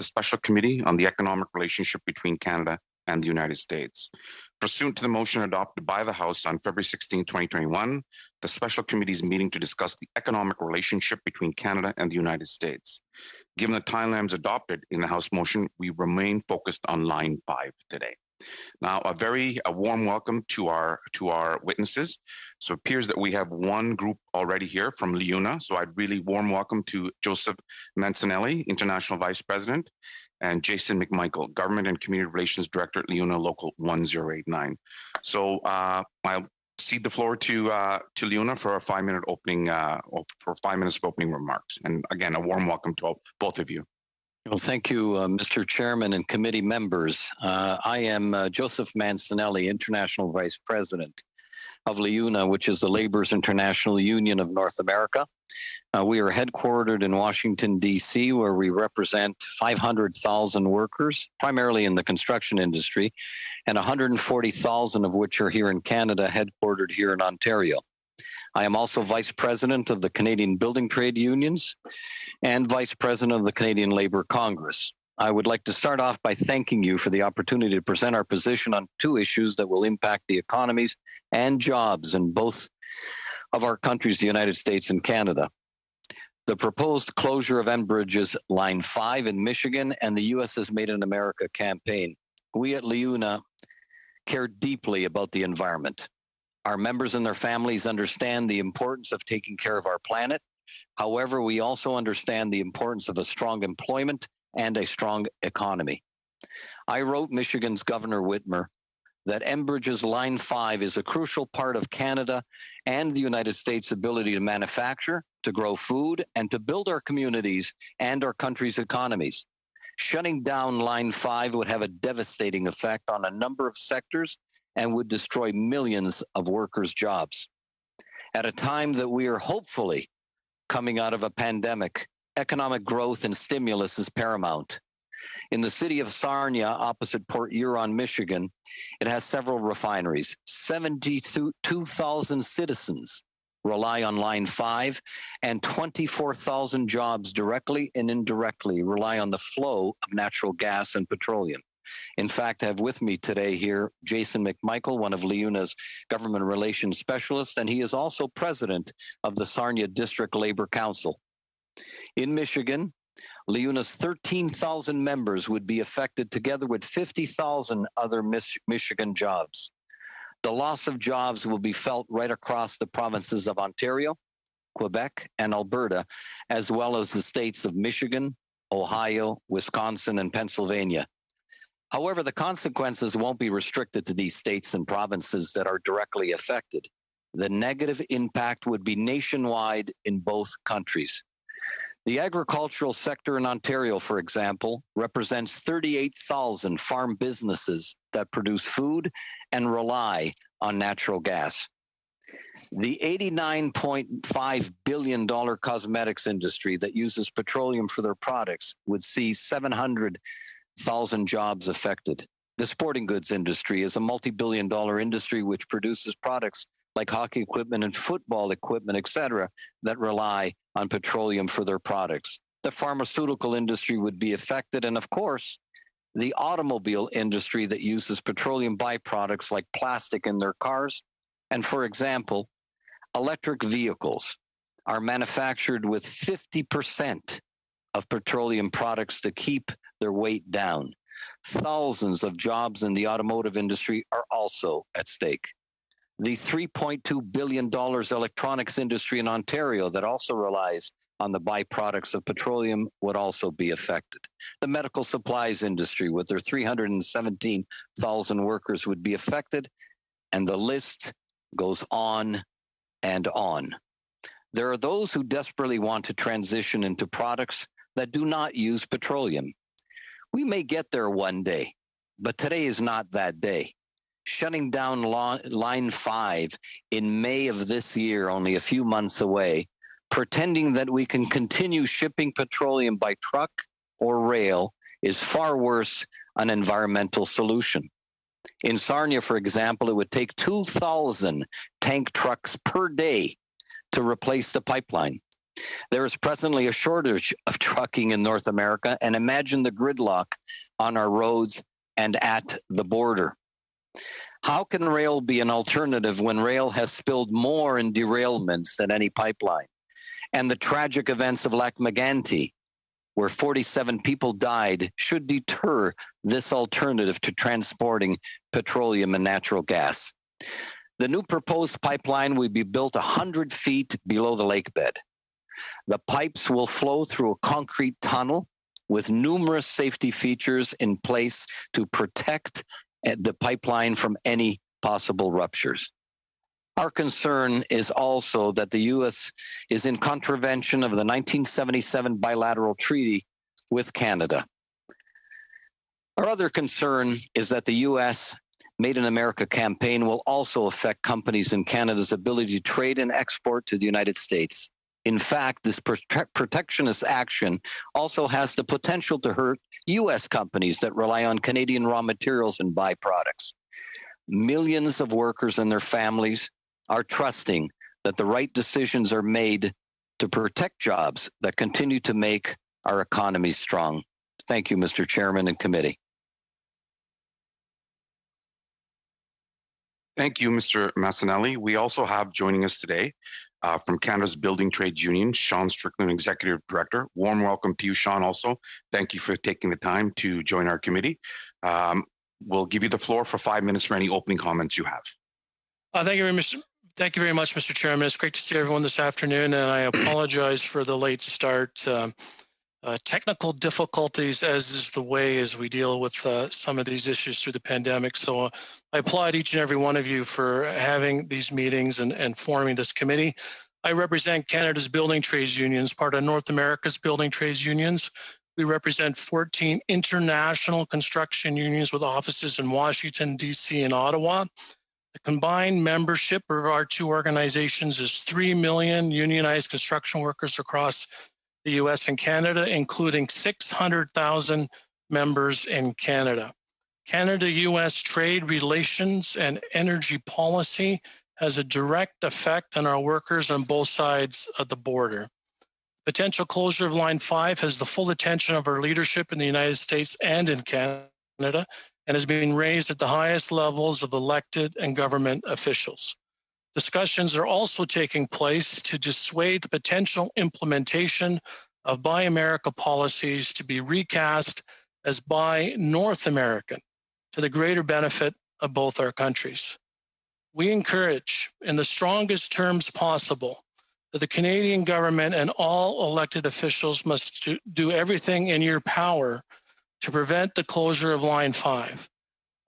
the Special Committee on the Economic Relationship between Canada and the United States. Pursuant to the motion adopted by the House on February 16, 2021, the Special Committee is meeting to discuss the economic relationship between Canada and the United States. Given the timelines adopted in the House motion, we remain focused on line 5 today. Now, a warm welcome to our witnesses. So it appears that we have one group already here from LiUNA. So I'd really warm welcome to Joseph Mancinelli, International Vice President, and Jason McMichael, Government and Community Relations Director at LiUNA Local 1089. So I'll cede the floor to LiUNA for a 5-minute opening, for 5 minutes of opening remarks. And again, a warm welcome to both of you. Well, thank you, Mr. Chairman and committee members. I am Joseph Mancinelli, International Vice President of LiUNA, which is the Labor's International Union of North America. We are headquartered in Washington, D.C., where we represent 500,000 workers, primarily in the construction industry, and 140,000 of which are here in Canada, headquartered here in Ontario. I am also Vice President of the Canadian Building Trade Unions and Vice President of the Canadian Labour Congress. I would like to start off by thanking you for the opportunity to present our position on two issues that will impact the economies and jobs in both of our countries, the United States and Canada. The proposed closure of Enbridge's Line 5 in Michigan and the U.S.'s Made in America campaign. We at LiUNA care deeply about the environment. Our members and their families understand the importance of taking care of our planet. However, we also understand the importance of a strong employment and a strong economy. I wrote Michigan's Governor Whitmer that Enbridge's Line 5 is a crucial part of Canada and the United States' ability to manufacture, to grow food, and to build our communities and our country's economies. Shutting down Line 5 would have a devastating effect on a number of sectors and would destroy millions of workers' jobs. At a time that we are hopefully coming out of a pandemic, economic growth and stimulus is paramount. In the city of Sarnia, opposite Port Huron, Michigan, it has several refineries. 72,000 citizens rely on Line 5, and 24,000 jobs directly and indirectly rely on the flow of natural gas and petroleum. In fact, I have with me today here Jason McMichael, one of LiUNA's government relations specialists, and he is also president of the Sarnia District Labor Council. In Michigan, LiUNA's 13,000 members would be affected together with 50,000 other Michigan jobs. The loss of jobs will be felt right across the provinces of Ontario, Quebec, and Alberta, as well as the states of Michigan, Ohio, Wisconsin, and Pennsylvania. However, the consequences won't be restricted to these states and provinces that are directly affected. The negative impact would be nationwide in both countries. The agricultural sector in Ontario, for example, represents 38,000 farm businesses that produce food and rely on natural gas. The $89.5 billion cosmetics industry that uses petroleum for their products would see 700,000 jobs affected. The sporting goods industry is a multi-billion-dollar industry which produces products like hockey equipment and football equipment, etc., that rely on petroleum for their products. The pharmaceutical industry would be affected, and of course, the automobile industry that uses petroleum byproducts like plastic in their cars. And for example, electric vehicles are manufactured with 50% of petroleum products to keep their weight down. Thousands of jobs in the automotive industry are also at stake. The $3.2 billion electronics industry in Ontario that also relies on the byproducts of petroleum would also be affected. The medical supplies industry with their 317,000 workers would be affected, and the list goes on and on. There are those who desperately want to transition into products that do not use petroleum. We may get there one day, but today is not that day. Shutting down Line 5 in May of this year, only a few months away, pretending that we can continue shipping petroleum by truck or rail is far worse an environmental solution. In Sarnia, for example, it would take 2,000 tank trucks per day to replace the pipeline. There is presently a shortage of trucking in North America, and imagine the gridlock on our roads and at the border. How can rail be an alternative when rail has spilled more in derailments than any pipeline? And the tragic events of Lac-Mégantic, where 47 people died, should deter this alternative to transporting petroleum and natural gas. The new proposed pipeline will be built 100 feet below the lake bed. The pipes will flow through a concrete tunnel with numerous safety features in place to protect the pipeline from any possible ruptures. Our concern is also that the U.S. is in contravention of the 1977 bilateral treaty with Canada. Our other concern is that the U.S. Made in America campaign will also affect companies in Canada's ability to trade and export to the United States. In fact, this protectionist action also has the potential to hurt U.S. companies that rely on Canadian raw materials and byproducts. Millions of workers and their families are trusting that the right decisions are made to protect jobs that continue to make our economy strong. Thank you, Mr. Chairman and committee. Thank you, Mr. Massanelli. We also have joining us today from Canada's Building Trades Union, Sean Strickland, Executive Director. Warm welcome to you, Sean, also. Thank you for taking the time to join our committee. We'll give you the floor for 5 minutes for any opening comments you have. Thank you very much, Mr. Chairman. It's great to see everyone this afternoon, and I apologize for the late start. Technical difficulties, as is the way as we deal with some of these issues through the pandemic. So I applaud each and every one of you for having these meetings and forming this committee. I represent Canada's Building Trades Unions, part of North America's Building Trades Unions. We represent 14 international construction unions with offices in Washington, D.C. and Ottawa. The combined membership of our two organizations is 3 million unionized construction workers across the U.S. and Canada, including 600,000 members in Canada. Canada-U.S. trade relations and energy policy has a direct effect on our workers on both sides of the border. Potential closure of Line 5 has the full attention of our leadership in the United States and in Canada, and is being raised at the highest levels of elected and government officials. Discussions are also taking place to dissuade the potential implementation of Buy America policies to be recast as Buy North American to the greater benefit of both our countries. We encourage, in the strongest terms possible, that the Canadian government and all elected officials must do everything in your power to prevent the closure of Line 5.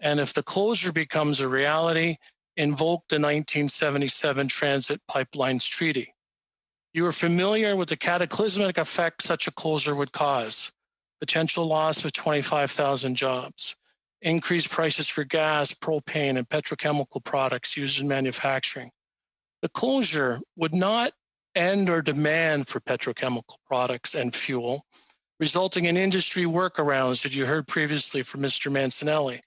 And if the closure becomes a reality, invoke the 1977 Transit Pipelines Treaty. You are familiar with the cataclysmic effect such a closure would cause: potential loss of 25,000 jobs, increased prices for gas, propane, and petrochemical products used in manufacturing. The closure would not end our demand for petrochemical products and fuel, resulting in industry workarounds that you heard previously from Mr. Mancinelli,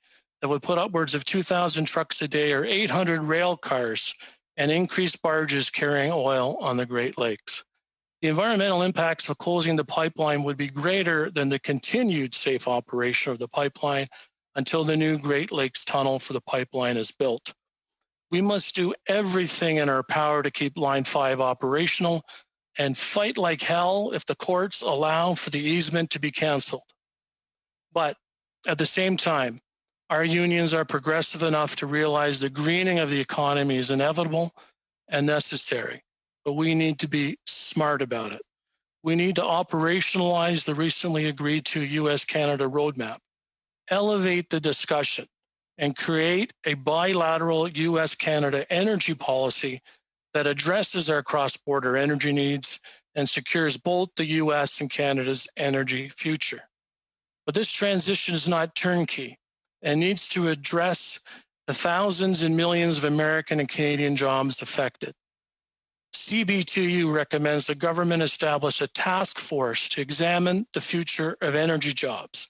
that would put upwards of 2,000 trucks a day or 800 rail cars and increased barges carrying oil on the Great Lakes. The environmental impacts of closing the pipeline would be greater than the continued safe operation of the pipeline until the new Great Lakes tunnel for the pipeline is built. We must do everything in our power to keep Line 5 operational and fight like hell if the courts allow for the easement to be canceled. But at the same time, our unions are progressive enough to realize the greening of the economy is inevitable and necessary, but we need to be smart about it. We need to operationalize the recently agreed to U.S.-Canada roadmap, elevate the discussion, and create a bilateral U.S.-Canada energy policy that addresses our cross-border energy needs and secures both the U.S. and Canada's energy future. But this transition is not turnkey and needs to address the thousands and millions of American and Canadian jobs affected. CB2U recommends the government establish a task force to examine the future of energy jobs.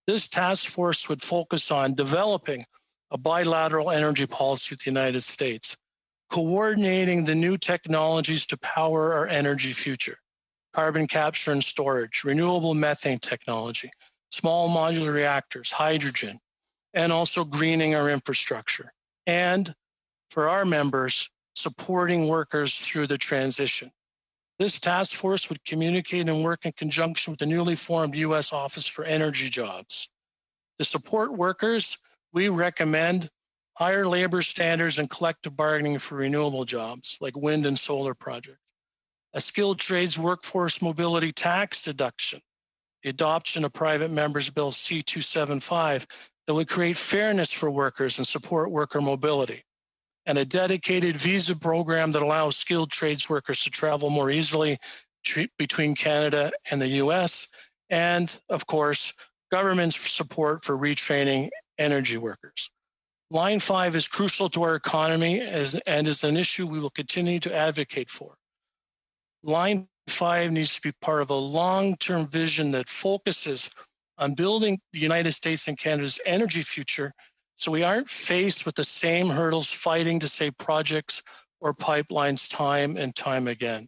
This task force would focus on developing a bilateral energy policy with the United States, coordinating the new technologies to power our energy future, carbon capture and storage, renewable methane technology, small modular reactors, hydrogen, and also greening our infrastructure. And for our members, supporting workers through the transition. This task force would communicate and work in conjunction with the newly formed U.S. Office for Energy Jobs. To support workers, we recommend higher labor standards and collective bargaining for renewable jobs like wind and solar projects, a skilled trades workforce mobility tax deduction, the adoption of Private Members Bill C-275 that would create fairness for workers and support worker mobility, and a dedicated visa program that allows skilled trades workers to travel more easily between Canada and the US, and of course, government's support for retraining energy workers. Line 5 is crucial to our economy and is an issue we will continue to advocate for. Line 5 needs to be part of a long-term vision that focuses on building the United States and Canada's energy future, so we aren't faced with the same hurdles fighting to save projects or pipelines time and time again.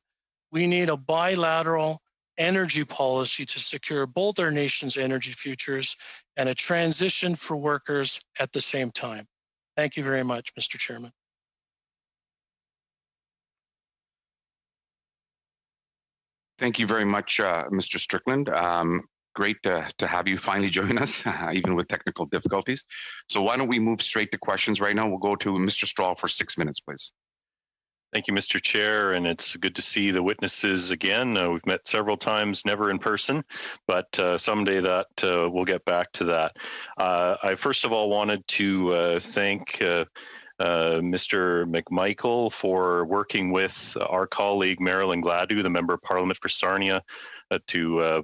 We need a bilateral energy policy to secure both our nation's energy futures and a transition for workers at the same time. Thank you very much, Mr. Chairman. Thank you very much, Mr. Strickland. Great to have you finally join us, even with technical difficulties. So why don't we move straight to questions right now? We'll go to Mr. Strahl for 6 minutes, please. Thank you, Mr. Chair, and it's good to see the witnesses again. We've met several times, never in person, but someday that we'll get back to that. I first of all wanted to thank Mr. McMichael for working with our colleague Marilyn Gladu, the Member of Parliament for Sarnia, to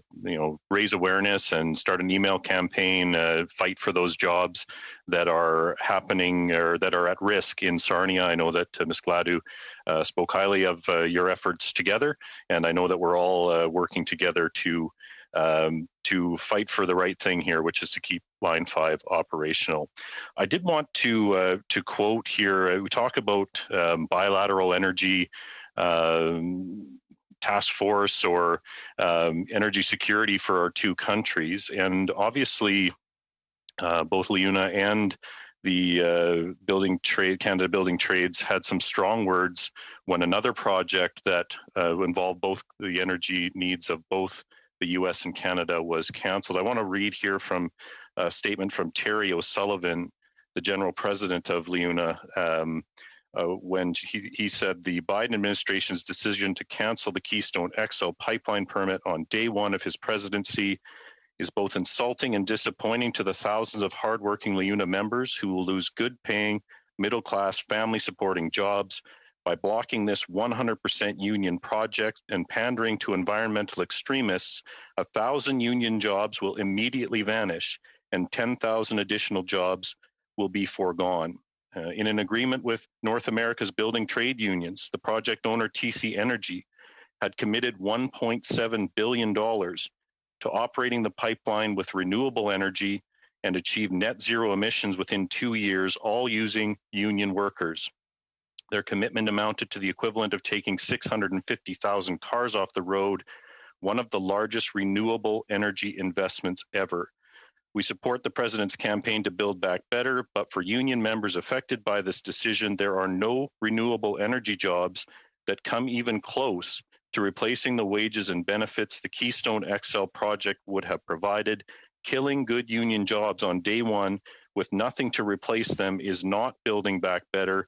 raise awareness and start an email campaign, fight for those jobs that are happening or that are at risk in Sarnia. I know that Ms. Gladu spoke highly of your efforts together, and I know that we're all working together to fight for the right thing here, which is to keep Line 5 operational. I did want to quote here. We talk about bilateral energy task force or energy security for our two countries, and obviously both LiUNA and the Canada Building Trades had some strong words when another project that involved both the energy needs of both the U.S. and Canada was canceled. I want to read here from a statement from Terry O'Sullivan, the general president of LiUNA, when he said the Biden administration's decision to cancel the Keystone XL pipeline permit on day one of his presidency is both insulting and disappointing to the thousands of hardworking LiUNA members who will lose good-paying, middle-class, family-supporting jobs. By blocking this 100% union project and pandering to environmental extremists, 1,000 union jobs will immediately vanish and 10,000 additional jobs will be foregone. In an agreement with North America's building trade unions, the project owner TC Energy had committed $1.7 billion to operating the pipeline with renewable energy and achieve net zero emissions within 2 years, all using union workers. Their commitment amounted to the equivalent of taking 650,000 cars off the road, one of the largest renewable energy investments ever. We support the president's campaign to build back better, but for union members affected by this decision, there are no renewable energy jobs that come even close to replacing the wages and benefits the Keystone XL project would have provided. Killing good union jobs on day one with nothing to replace them is not building back better.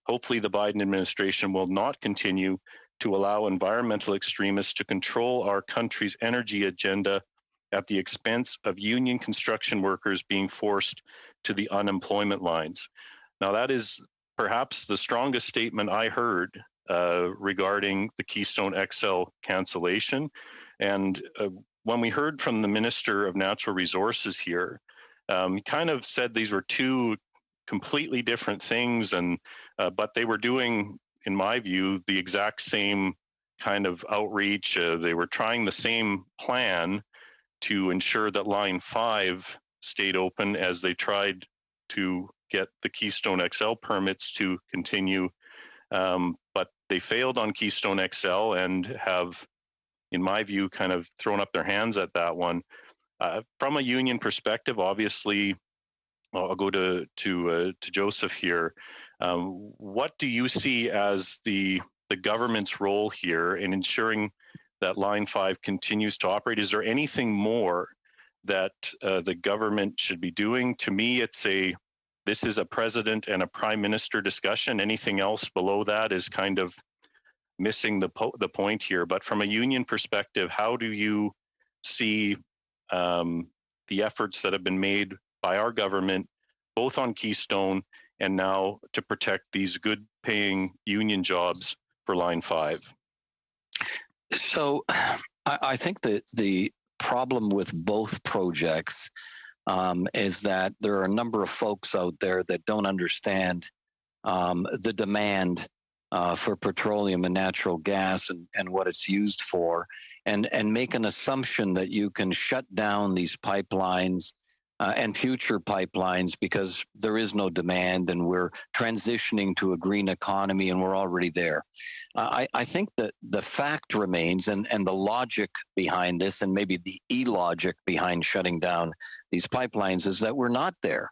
Hopefully, the Biden administration will not continue to allow environmental extremists to control our country's energy agenda at the expense of union construction workers being forced to the unemployment lines. Now, that is perhaps the strongest statement I heard regarding the Keystone XL cancellation. And when we heard from the Minister of Natural Resources here, he kind of said these were two completely different things, and but they were doing, in my view, the exact same kind of outreach. They were trying the same plan to ensure that Line 5 stayed open as they tried to get the Keystone XL permits to continue, but they failed on Keystone XL and have in my view, kind of thrown up their hands at that one. From a union perspective, obviously, I'll go to Joseph here. What do you see as the government's role here in ensuring that Line 5 continues to operate? Is there anything more that the government should be doing? To me, this is a president and a prime minister discussion. Anything else below that is kind of missing the point here. But from a union perspective, how do you see the efforts that have been made by our government, both on Keystone and now to protect these good paying union jobs for Line 5? So I think that the problem with both projects is that there are a number of folks out there that don't understand the demand for petroleum and natural gas and what it's used for, and make an assumption that you can shut down these pipelines and future pipelines because there is no demand and we're transitioning to a green economy and we're already there. I think that the fact remains, and the logic behind this, and maybe the illogic behind shutting down these pipelines, is that we're not there.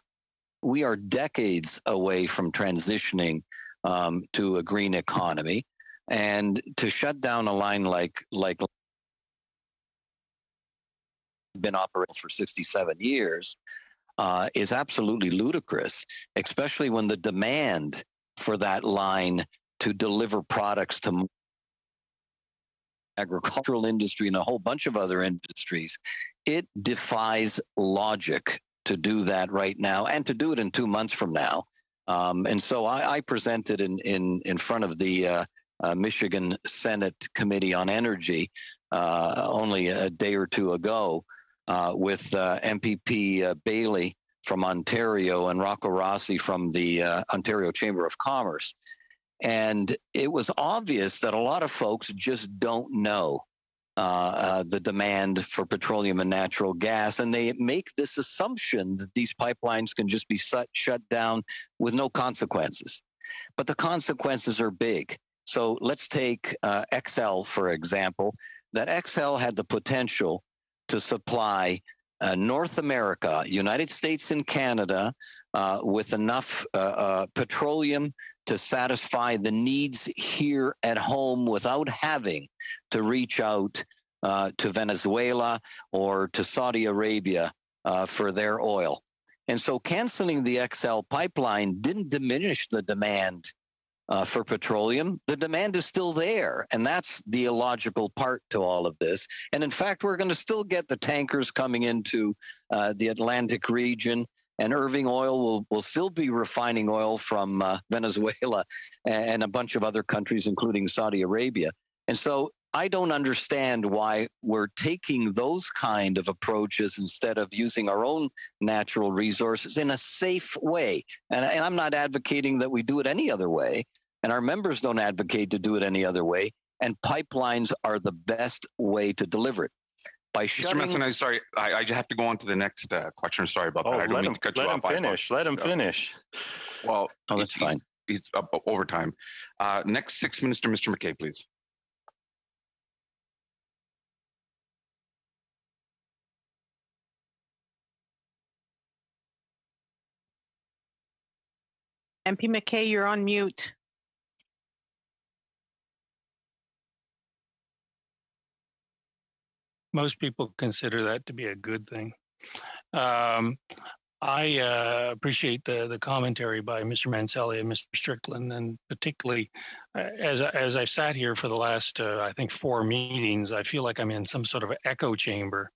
We are decades away from transitioning to a green economy, and to shut down a line like been operating for 67 years is absolutely ludicrous, especially when the demand for that line to deliver products to agricultural industry and a whole bunch of other industries, it defies logic to do that right now and to do it in 2 months from now. And so I presented in front of the Michigan Senate Committee on Energy only a day or two ago with MPP Bailey from Ontario and Rocco Rossi from the Ontario Chamber of Commerce. And it was obvious that a lot of folks just don't know the demand for petroleum and natural gas, and they make this assumption that these pipelines can just be shut down with no consequences. But the consequences are big. So let's take XL, for example. That XL had the potential to supply North America, United States and Canada, with enough petroleum to satisfy the needs here at home without having to reach out to Venezuela or to Saudi Arabia for their oil. And so canceling the XL pipeline didn't diminish the demand for petroleum. The demand is still there, and that's the illogical part to all of this. And in fact, we're going to still get the tankers coming into the Atlantic region, and Irving Oil will still be refining oil from Venezuela and a bunch of other countries, including Saudi Arabia. And so I don't understand why we're taking those kind of approaches instead of using our own natural resources in a safe way. And I'm not advocating that we do it any other way, and our members don't advocate to do it any other way. And pipelines are the best way to deliver it. By shutting... Mr. Manson, sorry, I have to go on to the next question. Sorry about that. I don't mean to cut you off. Let him finish. Well, that's fine. He's up over time. Next 6 minutes to Mr. McKay, please. MP McKay, you're on mute. Most people consider that to be a good thing. I appreciate the commentary by Mr. Manselli and Mr. Strickland, and particularly as I sat here for the last, I think, 4 meetings, I feel like I'm in some sort of echo chamber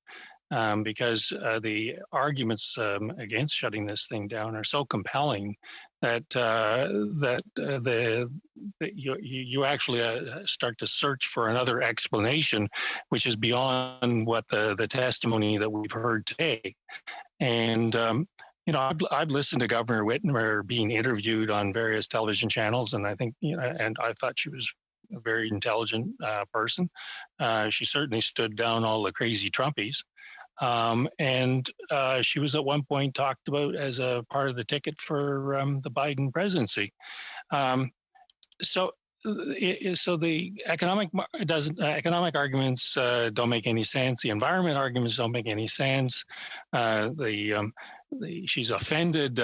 because the arguments against shutting this thing down are so compelling that you actually start to search for another explanation, which is beyond what the testimony that we've heard today. And I've listened to Governor Whitmer being interviewed on various television channels, and I think and I thought she was a very intelligent person. She certainly stood down all the crazy Trumpies. And she was at one point talked about as a part of the ticket for the Biden presidency. So so the economic arguments don't make any sense. The environment arguments don't make any sense. She's offended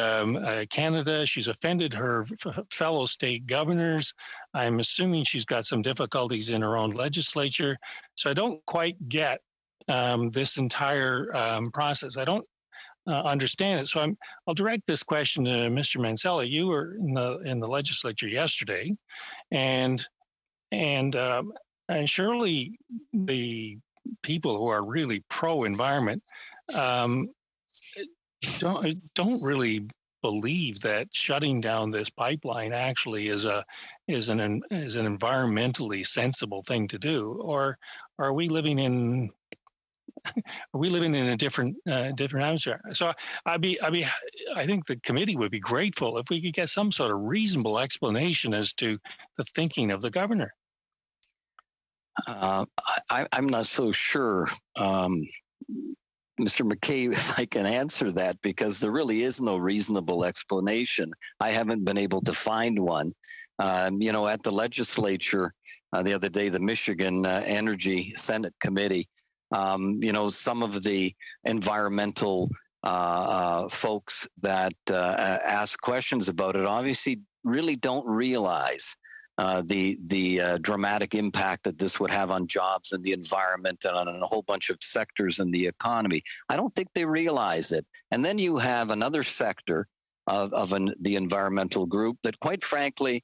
Canada. She's offended her fellow state governors. I'm assuming she's got some difficulties in her own legislature. So I don't quite get this entire process. I don't understand it. So I'll direct this question to Mr. Mansella. You were in the legislature yesterday, and surely the people who are really pro-environment don't really believe that shutting down this pipeline actually is an environmentally sensible thing to do, or are we living in a different atmosphere? So I think the committee would be grateful if we could get some sort of reasonable explanation as to the thinking of the governor. I'm not so sure, Mr. McKay, if I can answer that, because there really is no reasonable explanation. I haven't been able to find one. At the legislature the other day, the Michigan Energy Senate Committee, some of the environmental folks that ask questions about it obviously really don't realize the dramatic impact that this would have on jobs and the environment and on a whole bunch of sectors in the economy. I don't think they realize it. And then you have another sector of the environmental group that, quite frankly,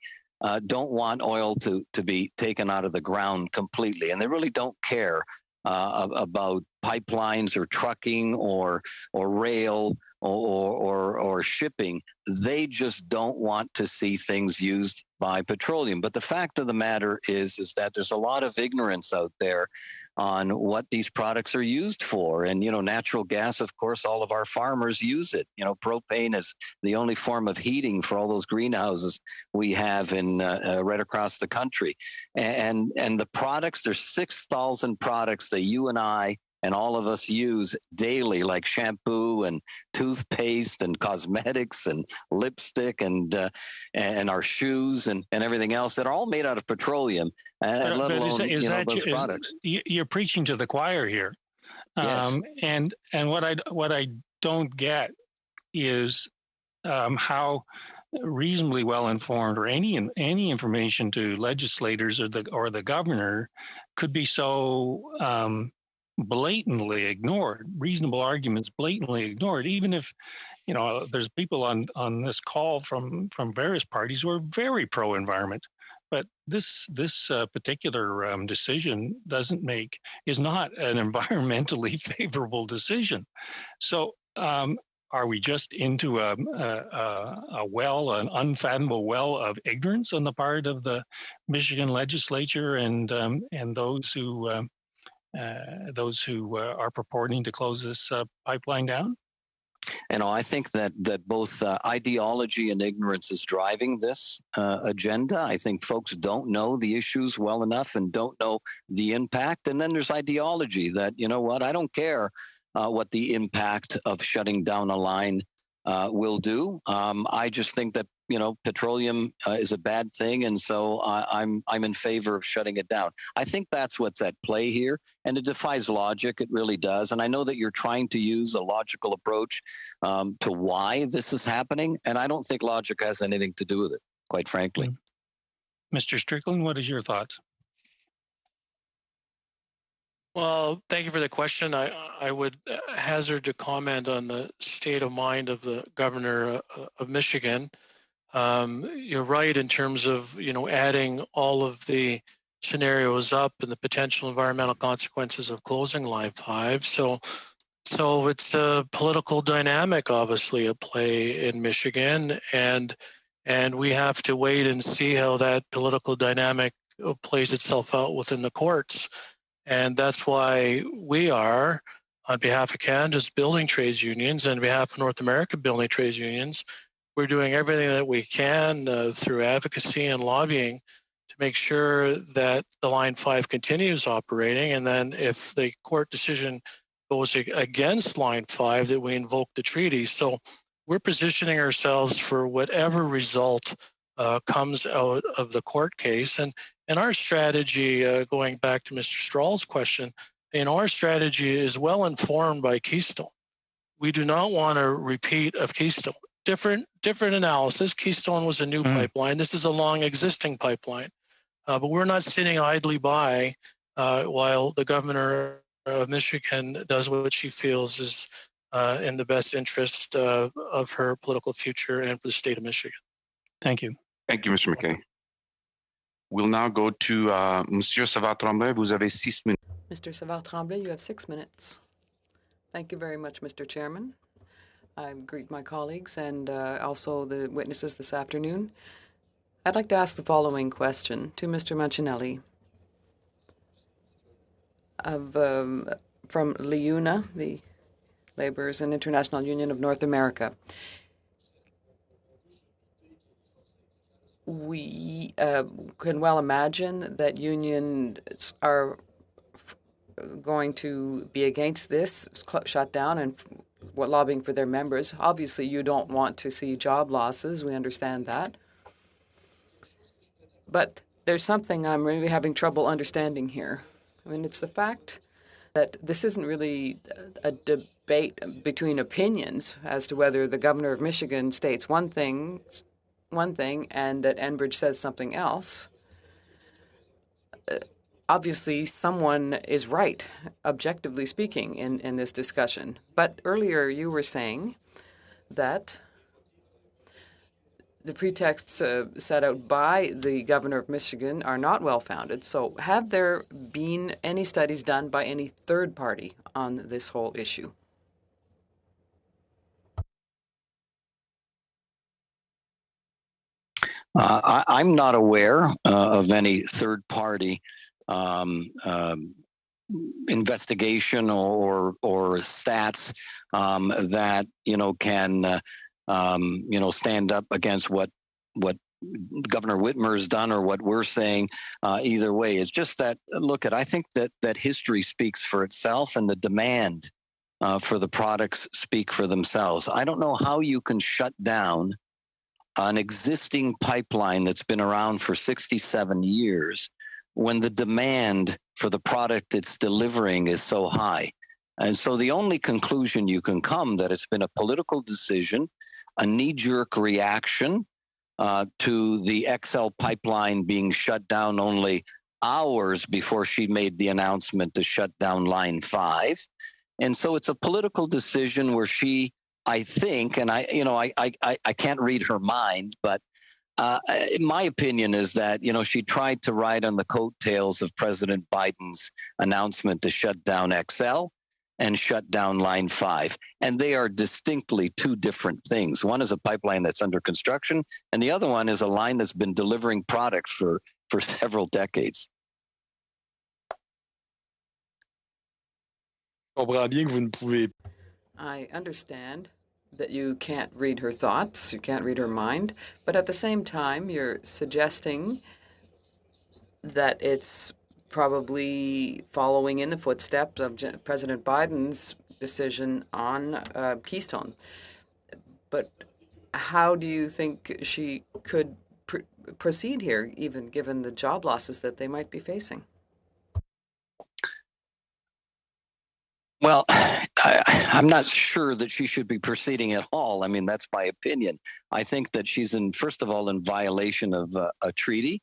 don't want oil to be taken out of the ground completely. And they really don't care about pipelines or trucking or rail or shipping. They just don't want to see things used by petroleum. But the fact of the matter is that there's a lot of ignorance out there on what these products are used for. And, natural gas, of course, all of our farmers use it. Propane is the only form of heating for all those greenhouses we have in right across the country. And the products, there's 6,000 products that you and I and all of us use daily, like shampoo and toothpaste and cosmetics and lipstick and our shoes and everything else that are all made out of petroleum, let alone those products. You're preaching to the choir here. Yes. And what I don't get is how reasonably well informed or any information to legislators or the governor could be so blatantly ignored, reasonable arguments blatantly ignored, even if there's people on this call from various parties who are very pro-environment. But this particular decision is not an environmentally favorable decision. So are we just into an unfathomable well of ignorance on the part of the Michigan legislature and those who are purporting to close this pipeline down? I think that both ideology and ignorance is driving this agenda. I think folks don't know the issues well enough and don't know the impact. And then there's ideology that, I don't care what the impact of shutting down a line will do. I just think that petroleum is a bad thing, and so I'm in favor of shutting it down. I think that's what's at play here, and it defies logic. It really does. And I know that you're trying to use a logical approach to why this is happening, and I don't think logic has anything to do with it, quite frankly. Mr. Strickland, what is your thoughts? Well, thank you for the question. I would hazard to comment on the state of mind of the governor of Michigan. You're right in terms of adding all of the scenarios up and the potential environmental consequences of closing Line 5. So it's a political dynamic, obviously, at play in Michigan, and we have to wait and see how that political dynamic plays itself out within the courts. And that's why we are, on behalf of Canada's building trades unions and on behalf of North American building trades unions, we're doing everything that we can through advocacy and lobbying to make sure that the Line 5 continues operating. And then if the court decision goes against Line 5, that we invoke the treaty. So we're positioning ourselves for whatever result comes out of the court case. And our strategy, going back to Mr. Strahl's question, our strategy is well informed by Keystone. We do not want a repeat of Keystone. Different analysis. Keystone was a new pipeline. This is a long existing pipeline. But we're not sitting idly by while the governor of Michigan does what she feels is in the best interest of her political future and for the state of Michigan. Thank you. Thank you, Mr. McKay. We'll now go to Monsieur Savard-Tremblay. Vous avez 6 minutes. Mr. Savard-Tremblay, you have 6 minutes. Thank you very much, Mr. Chairman. I greet my colleagues and also the witnesses this afternoon. I'd like to ask the following question to Mr. Mancinelli from LIUNA, the Laborers and International Union of North America. We can well imagine that unions are going to be against this shutdown and lobbying for their members. Obviously, you don't want to see job losses. We understand that. But there's something I'm really having trouble understanding here. I mean, it's the fact that this isn't really a debate between opinions as to whether the governor of Michigan states one thing and that Enbridge says something else. Obviously, someone is right, objectively speaking, in this discussion. But earlier you were saying that the pretexts set out by the governor of Michigan are not well-founded. So have there been any studies done by any third party on this whole issue? I'm not aware of any third party investigation or stats that can stand up against what Governor Whitmer has done or what we're saying. Either way, it's just that I think that history speaks for itself and the demand for the products speak for themselves. I don't know how you can shut down an existing pipeline that's been around for 67 years when the demand for the product it's delivering is so high. And so the only conclusion you can come that it's been a political decision, a knee-jerk reaction to the XL pipeline being shut down only hours before she made the announcement to shut down Line 5. And so it's a political decision where she, I think, and I can't read her mind, but my opinion is that, she tried to ride on the coattails of President Biden's announcement to shut down XL and shut down Line 5. And they are distinctly two different things. One is a pipeline that's under construction, and the other one is a line that's been delivering products for several decades. I understand that you can't read her thoughts, you can't read her mind, but at the same time, you're suggesting that it's probably following in the footsteps of President Biden's decision on Keystone. But how do you think she could proceed here, even given the job losses that they might be facing? Well, I'm not sure that she should be proceeding at all. I mean, that's my opinion. I think that she's first of all, in violation of a treaty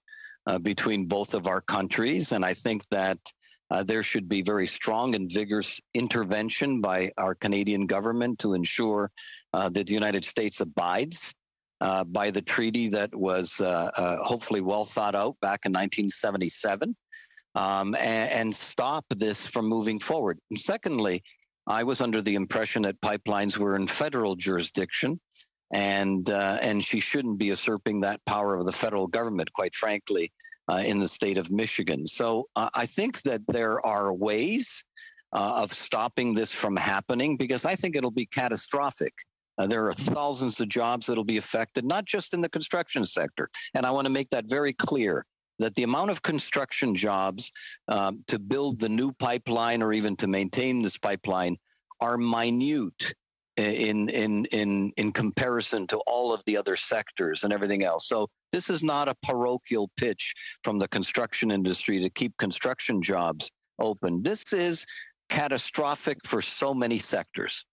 between both of our countries. And I think that there should be very strong and vigorous intervention by our Canadian government to ensure that the United States abides by the treaty that was hopefully well thought out back in 1977. And stop this from moving forward. And secondly, I was under the impression that pipelines were in federal jurisdiction, and she shouldn't be usurping that power of the federal government, quite frankly, in the state of Michigan. So I think that there are ways of stopping this from happening, because I think it'll be catastrophic. There are thousands of jobs that'll be affected, not just in the construction sector. And I want to make that very clear, that the amount of construction jobs to build the new pipeline or even to maintain this pipeline are minute in comparison to all of the other sectors and everything else. So this is not a parochial pitch from the construction industry to keep construction jobs open. This is catastrophic for so many sectors.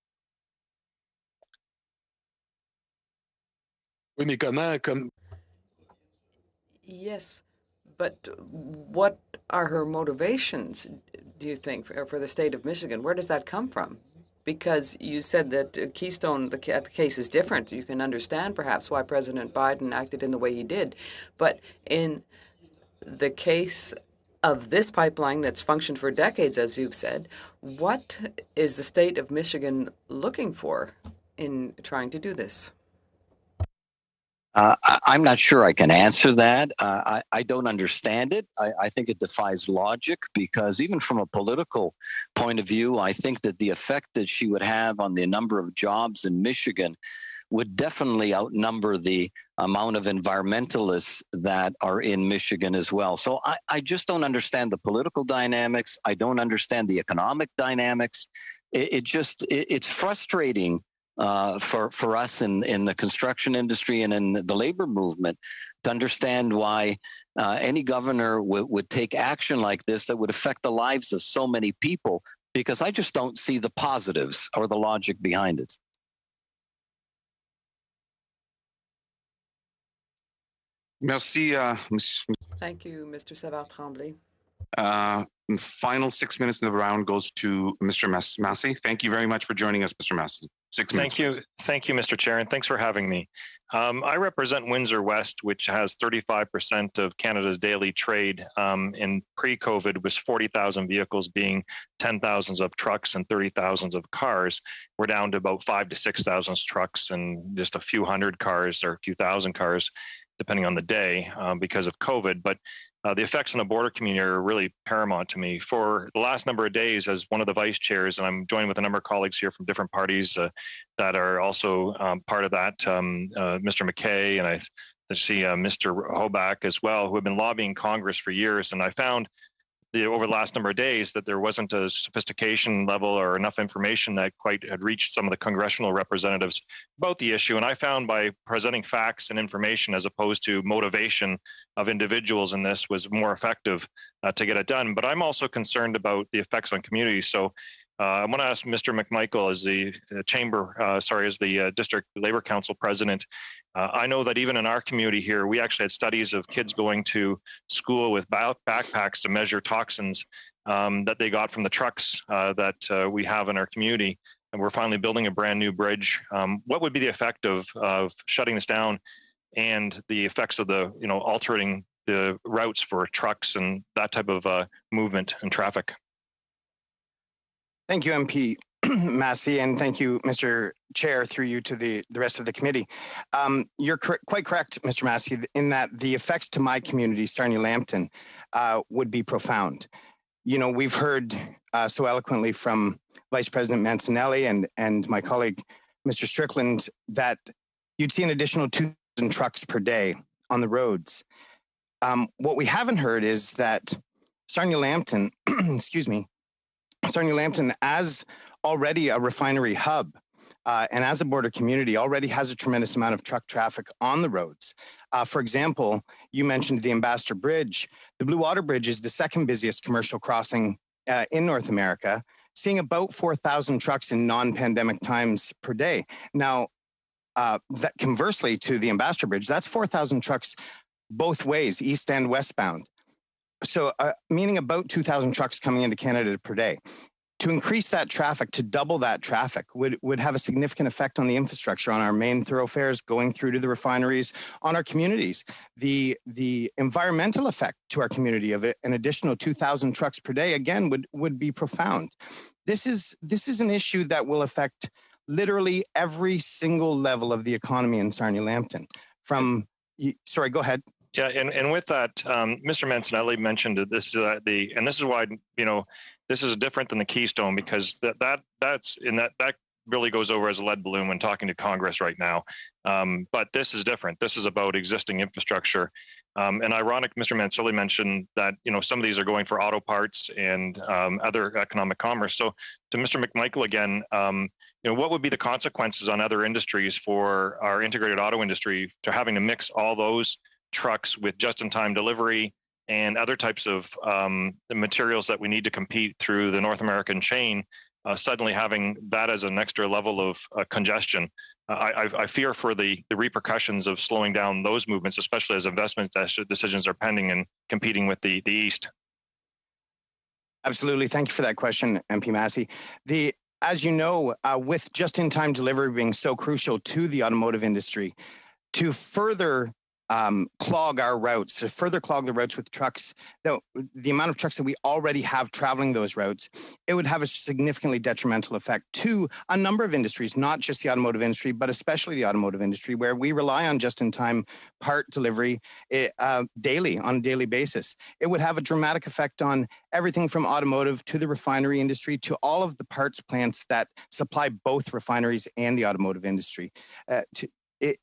Oui, mais comment, Yes, but what are her motivations, do you think, for the state of Michigan? Where does that come from? Because you said that Keystone, the case is different. You can understand perhaps why President Biden acted in the way he did. But in the case of this pipeline that's functioned for decades, as you've said, what is the state of Michigan looking for in trying to do this? I'm not sure I can answer that. I don't understand it. I think it defies logic because even from a political point of view, I think that the effect that she would have on the number of jobs in Michigan would definitely outnumber the amount of environmentalists that are in Michigan as well. So I just don't understand the political dynamics. I don't understand the economic dynamics. It's frustrating for us in the construction industry and in the labor movement to understand why any governor would take action like this that would affect the lives of so many people, because I just don't see the positives or the logic behind it. Merci. Thank you, Mr. Savard-Tremblay. Final 6 minutes in the round goes to Mr. Massey. Thank you very much for joining us, Mr. Massey. 6 minutes. Thank you, Mr. Chair, and thanks for having me. I represent Windsor West, which has 35% of Canada's daily trade. In pre-COVID was 40,000 vehicles, being 10,000 of trucks and 30,000 of cars. We're down to about 5,000 to 6,000 trucks and just a few hundred cars or a few thousand cars, depending on the day, because of COVID. But the effects on the border community are really paramount to me. For the last number of days, as one of the vice chairs, and I'm joined with a number of colleagues here from different parties that are also part of that, Mr. McKay, and I see Mr. Hoback as well, who have been lobbying Congress for years. And I found over the last number of days that there wasn't a sophistication level or enough information that quite had reached some of the congressional representatives about the issue. And I found by presenting facts and information as opposed to motivation of individuals in this was more effective to get it done. But I'm also concerned about the effects on communities. So I want to ask Mr. McMichael, as the District Labor Council president. I know that even in our community here, we actually had studies of kids going to school with backpacks to measure toxins that they got from the trucks that we have in our community. And we're finally building a brand new bridge. What would be the effect of shutting this down and the effects of altering the routes for trucks and that type of movement and traffic? Thank you, MP Massey, and thank you, Mr. Chair, through you to the rest of the committee. You're quite correct, Mr. Massey, in that the effects to my community, Sarnia-Lambton, would be profound. You know, we've heard so eloquently from Vice President Mancinelli and my colleague, Mr. Strickland, that you'd see an additional 2,000 trucks per day on the roads. What we haven't heard is that Sarnia-Lambton, Sarnia-Lambton, as already a refinery hub and as a border community, already has a tremendous amount of truck traffic on the roads. For example, you mentioned the Ambassador Bridge. The Blue Water Bridge is the second busiest commercial crossing in North America, seeing about 4,000 trucks in non-pandemic times per day. Now, that conversely to the Ambassador Bridge, that's 4,000 trucks both ways, east and westbound. So meaning about 2,000 trucks coming into Canada per day. To increase that traffic, to double that traffic, would have a significant effect on the infrastructure, on our main thoroughfares going through to the refineries, on our communities. The environmental effect to our community of it, an additional 2,000 trucks per day, again, would be profound. This is an issue that will affect literally every single level of the economy in Sarnia-Lambton. Sorry, go ahead. Yeah, and with that, Mr. Mancinelli mentioned this and this is why this is different than the Keystone, because that really goes over as a lead balloon when talking to Congress right now. But this is different. This is about existing infrastructure. And ironic, Mr. Mansili mentioned that some of these are going for auto parts and other economic commerce. So to Mr. McMichael again, what would be the consequences on other industries for our integrated auto industry to having to mix all those trucks with just-in-time delivery and other types of the materials that we need to compete through the North American chain, suddenly having that as an extra level of congestion? I fear for the repercussions of slowing down those movements, especially as investment decisions are pending and competing with the East. Absolutely. Thank you for that question, MP Massey. As you know, with just-in-time delivery being so crucial to the automotive industry, to further clog our routes, to further clog the routes with trucks, the amount of trucks that we already have traveling those routes, it would have a significantly detrimental effect to a number of industries, not just the automotive industry, but especially the automotive industry, where we rely on just-in-time part delivery daily, on a daily basis. It would have a dramatic effect on everything from automotive to the refinery industry to all of the parts plants that supply both refineries and the automotive industry.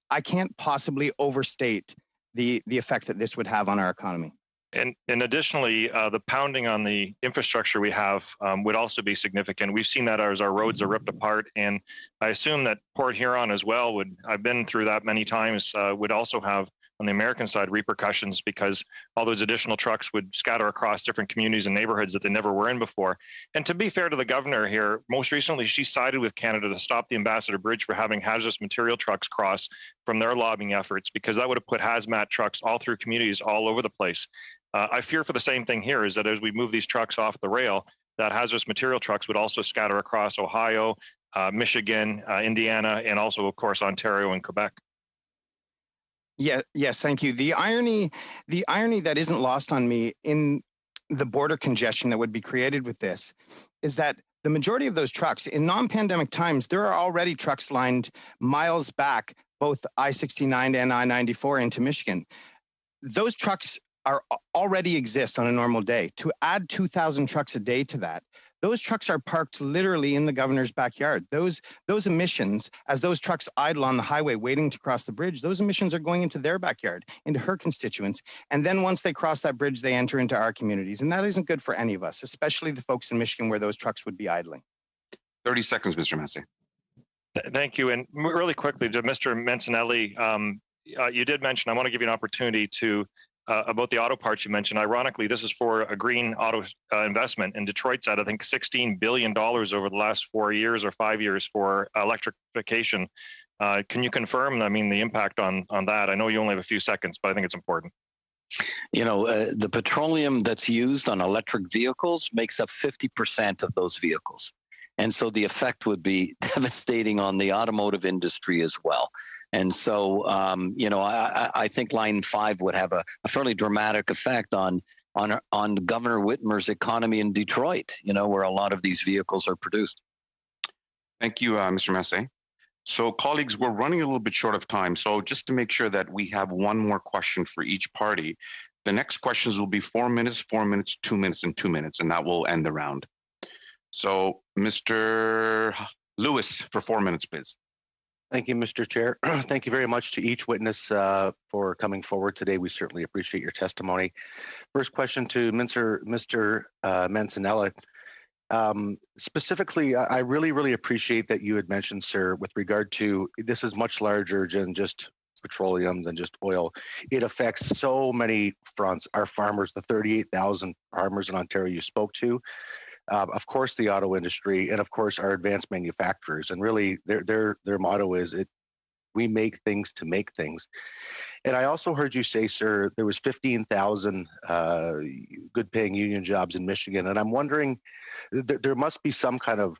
I can't possibly overstate the effect that this would have on our economy. And additionally, the pounding on the infrastructure we have would also be significant. We've seen that as our roads are ripped apart, and I assume that Port Huron as well I've been through that many times, would also have on the American side repercussions, because all those additional trucks would scatter across different communities and neighborhoods that they never were in before. And to be fair to the governor here, most recently she sided with Canada to stop the Ambassador Bridge for having hazardous material trucks cross from their lobbying efforts, because that would have put hazmat trucks all through communities all over the place. I fear for the same thing here, is that as we move these trucks off the rail, that hazardous material trucks would also scatter across Ohio, Michigan, Indiana, and also, of course, Ontario and Quebec. Yes, thank you. The irony that isn't lost on me in the border congestion that would be created with this is that the majority of those trucks in non-pandemic times, there are already trucks lined miles back, both I-69 and I-94 into Michigan. Those trucks already exist on a normal day. To add 2,000 trucks a day to that, those trucks are parked literally in the governor's backyard. Those emissions, as those trucks idle on the highway waiting to cross the bridge, those emissions are going into their backyard, into her constituents. And then once they cross that bridge, they enter into our communities. And that isn't good for any of us, especially the folks in Michigan where those trucks would be idling. 30 seconds, Mr. Massey. Thank you. And really quickly to Mr. Mancinelli, you did mention, I want to give you an opportunity to about the auto parts you mentioned. Ironically, this is for a green auto investment, and Detroit's at, I think, $16 billion over the last 4 years or 5 years for electrification. Can you confirm, the impact on that? I know you only have a few seconds, but I think it's important. The petroleum that's used on electric vehicles makes up 50% of those vehicles. And so the effect would be devastating on the automotive industry as well. And so, I think Line 5 would have a fairly dramatic effect on Governor Whitmer's economy in Detroit, where a lot of these vehicles are produced. Thank you, Mr. Massey. So, colleagues, we're running a little bit short of time. So just to make sure that we have one more question for each party, the next questions will be 4 minutes, 4 minutes, 2 minutes, and 2 minutes, and that will end the round. So, Mr. Lewis, for 4 minutes, please. Thank you, Mr. Chair. Thank you very much to each witness for coming forward today. We certainly appreciate your testimony. First question to Mr. Mancinella. Specifically, I really, really appreciate that you had mentioned, sir, with regard to this is much larger than just petroleum, than just oil. It affects so many fronts. Our farmers, the 38,000 farmers in Ontario you spoke to, of course, the auto industry, and of course, our advanced manufacturers. And really, their motto is we make things to make things. And I also heard you say, sir, there was 15,000 good-paying union jobs in Michigan. And I'm wondering, there must be some kind of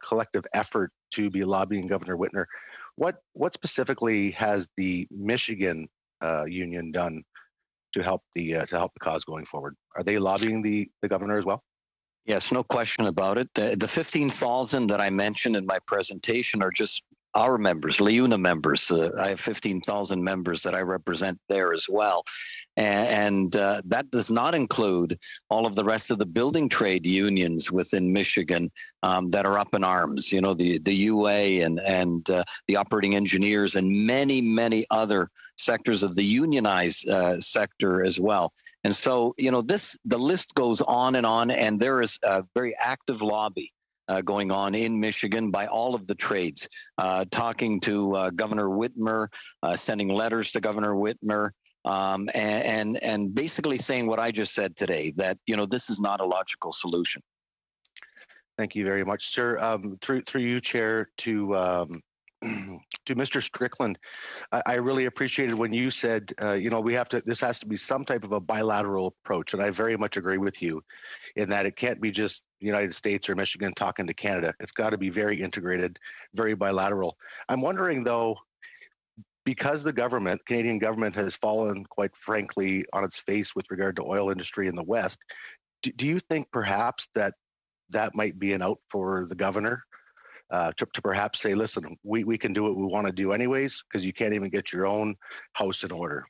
collective effort to be lobbying Governor Whitmer. What specifically has the Michigan union done to help the cause going forward? Are they lobbying the governor as well? Yes, no question about it. The 15,000 that I mentioned in my presentation are just our members, LiUNA members. I have 15,000 members that I represent there as well. And that does not include all of the rest of the building trade unions within Michigan that are up in arms, you know, the UA and the operating engineers and many, many other sectors of the unionized sector as well. And so, you know, the list goes on, and there is a very active lobby going on in Michigan by all of the trades, talking to Governor Whitmer, sending letters to Governor Whitmer, and basically saying what I just said today, that, you know, this is not a logical solution. Thank you very much, sir. Through you, Chair, to Mr. Strickland, I really appreciated when you said, you know, this has to be some type of a bilateral approach. And I very much agree with you in that it can't be just the United States or Michigan talking to Canada. It's got to be very integrated, very bilateral. I'm wondering, though, because the Canadian government has fallen, quite frankly, on its face with regard to oil industry in the West, do you think perhaps that might be an out for the governor? To perhaps say, listen, we can do what we want to do anyways, because you can't even get your own house in order.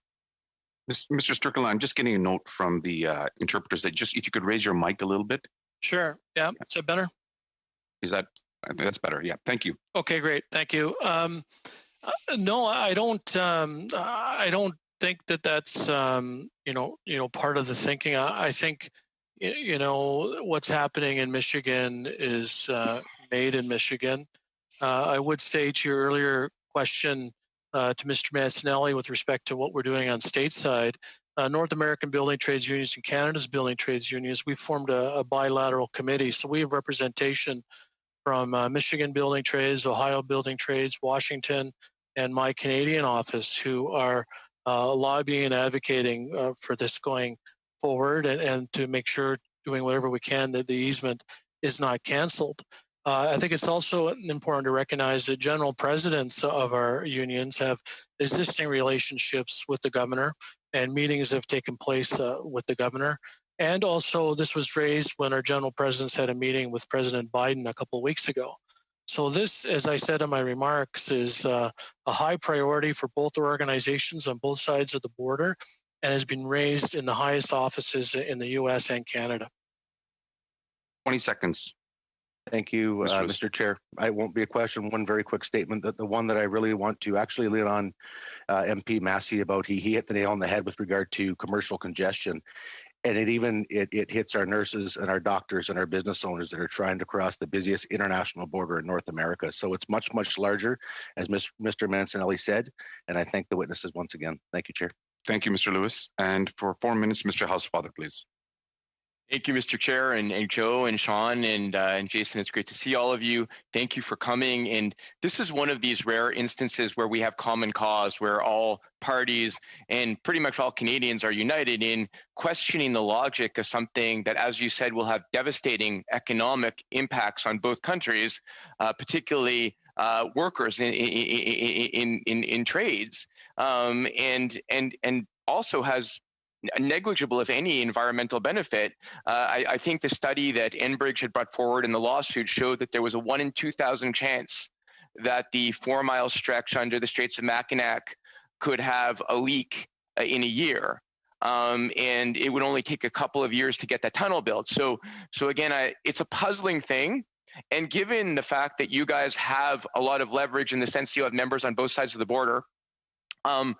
Mr. Strickland, I'm just getting a note from the interpreters that if you could raise your mic a little bit. Sure. Yeah. Is that better? I think that's better. Yeah. Thank you. Okay, great. Thank you. No, I don't think that that's part of the thinking. I think, you know, what's happening in Michigan is made in Michigan. I would say to your earlier question to Mr. Mancinelli with respect to what we're doing on stateside, North American Building Trades Unions and Canada's Building Trades Unions, we formed a bilateral committee. So we have representation from Michigan Building Trades, Ohio Building Trades, Washington, and my Canadian office, who are lobbying and advocating for this going forward, and to make sure, doing whatever we can, that the easement is not canceled. I think it's also important to recognize that general presidents of our unions have existing relationships with the governor, and meetings have taken place with the governor. And also, this was raised when our general presidents had a meeting with President Biden a couple of weeks ago. So this, as I said in my remarks, is a high priority for both organizations on both sides of the border, and has been raised in the highest offices in the U.S. and Canada. 20 seconds. Thank you, Mr. Chair. I won't be a question. One very quick statement. That the one that I really want to actually lean on MP Massey about, he hit the nail on the head with regard to commercial congestion. And it hits our nurses and our doctors and our business owners that are trying to cross the busiest international border in North America. So it's much, much larger, as Mr. Mancinelli said. And I thank the witnesses once again. Thank you, Chair. Thank you, Mr. Lewis. And for 4 minutes, Mr. Housefather, please. Thank you, Mr. Chair, and Joe and Sean and Jason. It's great to see all of you. Thank you for coming. And this is one of these rare instances where we have common cause, where all parties and pretty much all Canadians are united in questioning the logic of something that, as you said, will have devastating economic impacts on both countries, particularly workers in trades, and also has negligible, if any, environmental benefit. I think the study that Enbridge had brought forward in the lawsuit showed that there was a 1 in 2,000 chance that the 4-mile stretch under the Straits of Mackinac could have a leak in a year. And it would only take a couple of years to get that tunnel built. So again, it's a puzzling thing. And given the fact that you guys have a lot of leverage in the sense you have members on both sides of the border, I'm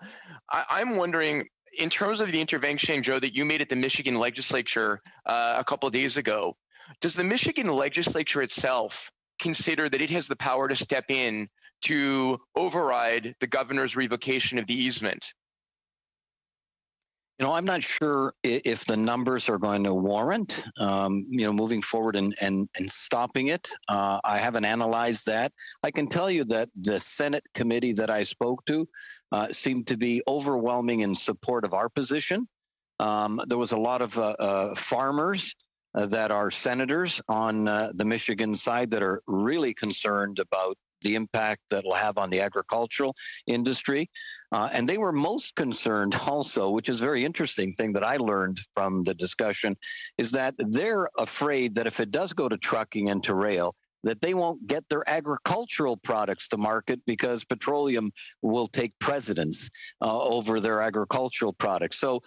wondering, in terms of the intervention, Joe, that you made at the Michigan legislature a couple of days ago, does the Michigan legislature itself consider that it has the power to step in to override the governor's revocation of the easement? You know, I'm not sure if the numbers are going to warrant, moving forward and stopping it. I haven't analyzed that. I can tell you that the Senate committee that I spoke to seemed to be overwhelming in support of our position. There was a lot of farmers that are senators on the Michigan side that are really concerned about the impact that will have on the agricultural industry. And they were most concerned also, which is a very interesting thing that I learned from the discussion, is that they're afraid that if it does go to trucking and to rail, that they won't get their agricultural products to market because petroleum will take precedence over their agricultural products. So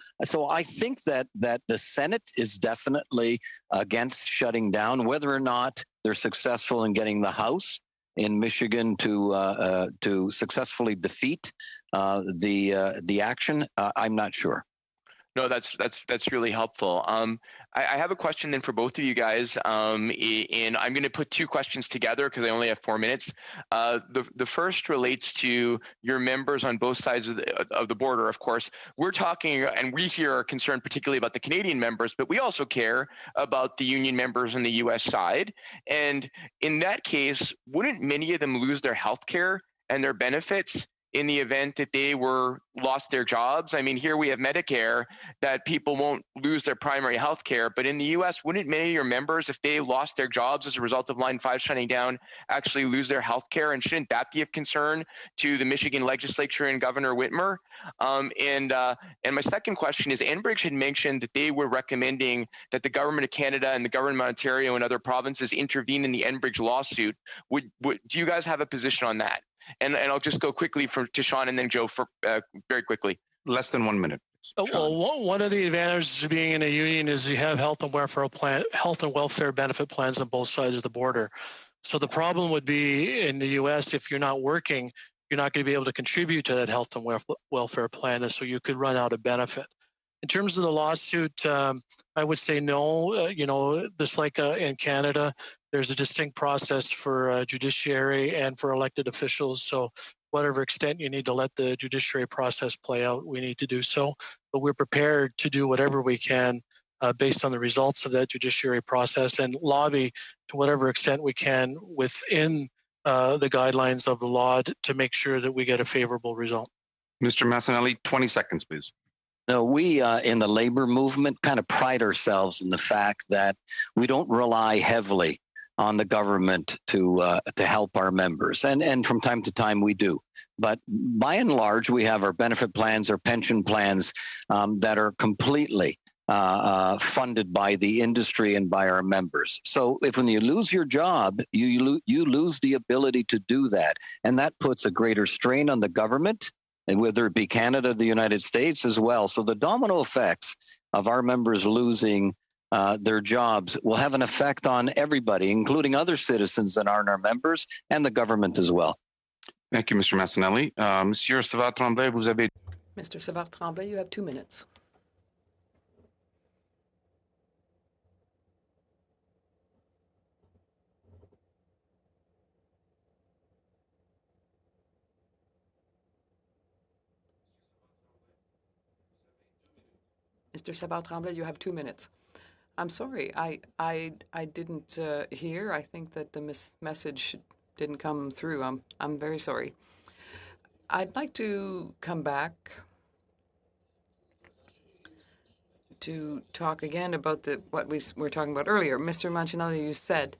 I think that the Senate is definitely against shutting down. Whether or not they're successful in getting the House in Michigan to successfully defeat the action, I'm not sure. No, that's really helpful. I have a question then for both of you guys, and I'm going to put two questions together because I only have 4 minutes. The first relates to your members on both sides of the border. Of course, we're talking, and we here are concerned particularly about the Canadian members, but we also care about the union members on the U.S. side. And in that case, wouldn't many of them lose their health care and their benefits in the event that they lost their jobs? I mean, here we have Medicare, that people won't lose their primary health care, but in the US, wouldn't many of your members, if they lost their jobs as a result of Line 5 shutting down, actually lose their health care? And shouldn't that be of concern to the Michigan legislature and Governor Whitmer? And my second question is, Enbridge had mentioned that they were recommending that the Government of Canada and the Government of Ontario and other provinces intervene in the Enbridge lawsuit. Do you guys have a position on that? And I'll just go quickly to Sean and then Joe for very quickly. Less than 1 minute. Well, one of the advantages of being in a union is you have health and welfare benefit plans on both sides of the border. So the problem would be in the U.S. if you're not working, you're not going to be able to contribute to that health and welfare plan, and so you could run out of benefit. In terms of the lawsuit, I would say no. Just like in Canada, there's a distinct process for judiciary and for elected officials. So whatever extent you need to let the judiciary process play out, we need to do so. But we're prepared to do whatever we can based on the results of that judiciary process and lobby to whatever extent we can within the guidelines of the law to make sure that we get a favorable result. Mr. Massanelli, 20 seconds, please. No, we in the labor movement kind of pride ourselves in the fact that we don't rely heavily on the government to help our members, and from time to time we do. But by and large, we have our benefit plans, our pension plans that are completely funded by the industry and by our members. So if when you lose your job, you lose the ability to do that, and that puts a greater strain on the government, and whether it be Canada, the United States as well. So the domino effects of our members losing their jobs will have an effect on everybody, including other citizens that aren't our members and the government as well. Thank you, Mr. Massanelli. Monsieur Savard-Tremblay, vous avez... Mr. Savard-Tremblay, you have 2 minutes. Mr. Savard-Tremblay, you have 2 minutes. I'm sorry, I didn't hear. I think that the message didn't come through. I'm very sorry. I'd like to come back to talk again about what we were talking about earlier. Mr. Mancinelli, you said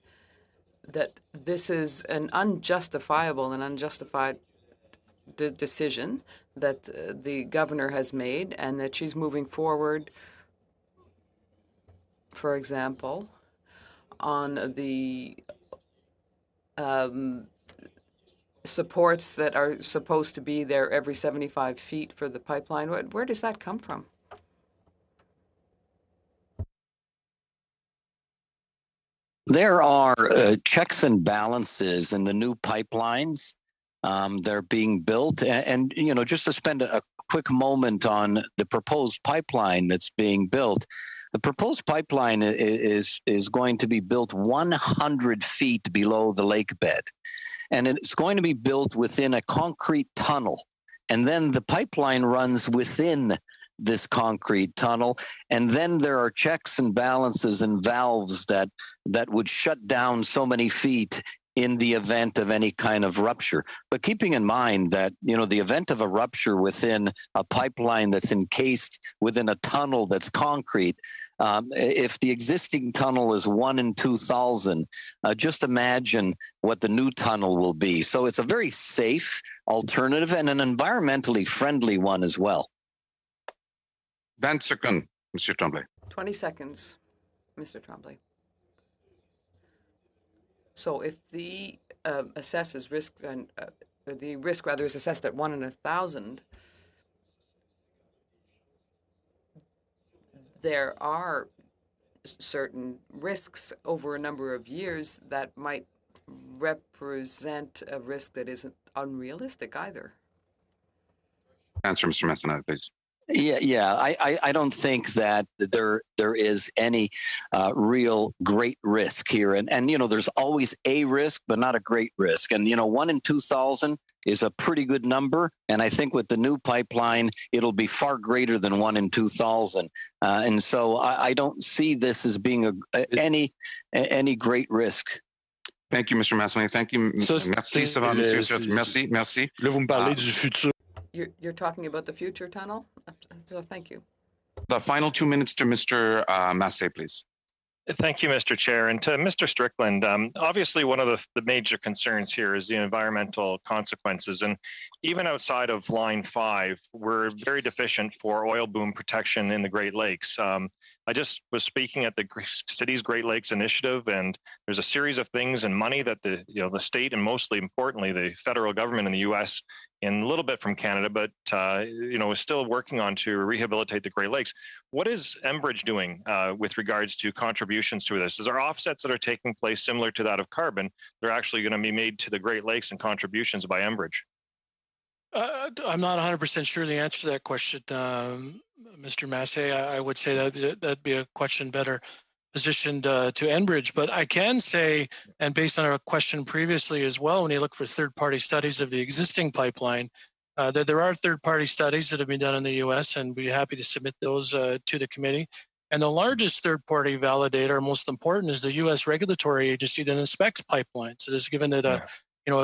that this is an unjustifiable and unjustified decision that the governor has made, and that she's moving forward, for example, on the supports that are supposed to be there every 75 feet for the pipeline. Where does that come from? There are checks and balances in the new pipelines. They're being built, and just to spend a quick moment on the proposed pipeline that's being built. The proposed pipeline is going to be built 100 feet below the lake bed, and it's going to be built within a concrete tunnel, and then the pipeline runs within this concrete tunnel, and then there are checks and balances and valves that would shut down so many feet in the event of any kind of rupture. But keeping in mind that, the event of a rupture within a pipeline that's encased within a tunnel that's concrete, if the existing tunnel is 1 in 2,000, just imagine what the new tunnel will be. So it's a very safe alternative and an environmentally friendly one as well. 20 seconds, Monsieur Tremblay. 20 seconds, Mr. Tremblay. So if the assesses risk and the risk rather is assessed at 1 in 1,000, there are certain risks over a number of years that might represent a risk that isn't unrealistic either. Answer, Mr. Messinette, please. Yeah. I don't think that there is any real great risk here, and there's always a risk, but not a great risk. And 1 in 2,000 is a pretty good number, and I think with the new pipeline, it'll be far greater than 1 in 2,000. And so I don't see this as being any great risk. Thank you, Mr. Masson. Thank you. Merci, ça va, monsieur. Merci, merci. Là, vous me parlez du futur. You're talking about the future tunnel? So thank you. The final 2 minutes to Mr. Massé, please. Thank you, Mr. Chair. And to Mr. Strickland, obviously one of the major concerns here is the environmental consequences. And even outside of Line 5, we're very deficient for oil boom protection in the Great Lakes. I just was speaking at the city's Great Lakes Initiative, and there's a series of things and money that the state and mostly importantly the federal government in the U.S. and a little bit from Canada, but is still working on to rehabilitate the Great Lakes. What is Enbridge doing with regards to contributions to this? Is there offsets that are taking place similar to that of carbon? They're actually going to be made to the Great Lakes and contributions by Enbridge. I'm not 100% sure the answer to that question, Mr. Massé. I would say that'd be a question better positioned to Enbridge. But I can say, and based on our question previously as well, when you look for third-party studies of the existing pipeline, that there are third-party studies that have been done in the U.S., and we'd be happy to submit those to the committee. And the largest third-party validator, most important, is the U.S. regulatory agency that inspects pipelines. It has given it a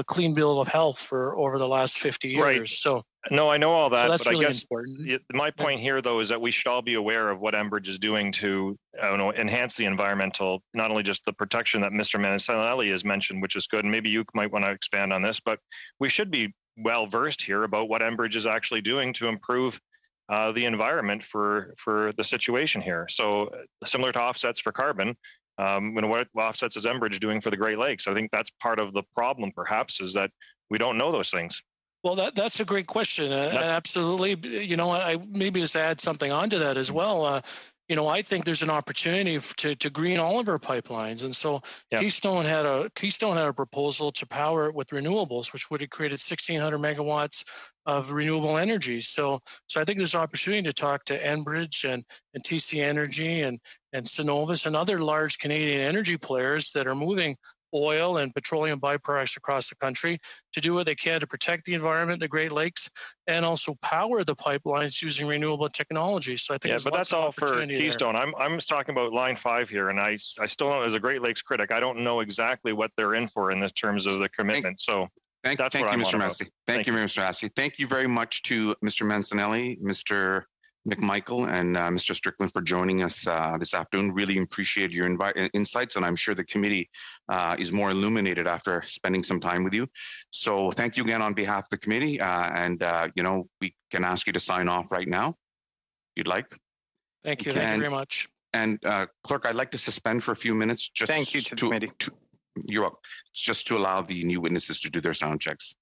clean bill of health for over the last 50 years. Right. So no, I know all that. So that's but really I guess important. My point here, though, is that we should all be aware of what Enbridge is doing to enhance the environmental, not only just the protection that Mr. Mancinelli has mentioned, which is good, and maybe you might want to expand on this, but we should be well versed here about what Enbridge is actually doing to improve the environment for the situation here. So similar to offsets for carbon, what offsets is Enbridge doing for the Great Lakes? I think that's part of the problem, perhaps, is that we don't know those things. Well, that's a great question. Absolutely. You know what? I maybe just add something onto that as well. I think there's an opportunity to green all of our pipelines, and so Keystone had a proposal to power it with renewables, which would have created 1,600 megawatts of renewable energy. So I think there's an opportunity to talk to Enbridge and TC Energy and Cenovus and other large Canadian energy players that are moving oil and petroleum byproducts across the country to do what they can to protect the environment, the Great Lakes, and also power the pipelines using renewable technology. So I think but that's all for Keystone. I'm just talking about Line 5 here, and I still don't, as a Great Lakes critic, I don't know exactly what they're in for in this terms of the commitment. Thank you, Mr. Massey. Thank you, Mr. Massey. Thank you very much to Mr. Mancinelli, Mr. McMichael, and Mr. Strickland for joining us this afternoon. Really appreciate your insights, and I'm sure the committee is more illuminated after spending some time with you. So thank you again on behalf of the committee, and we can ask you to sign off right now, if you'd like. Thank you. Thank you very much. And Clerk, I'd like to suspend for a few minutes. Just thank you to the committee. You're welcome. Just to allow the new witnesses to do their sound checks.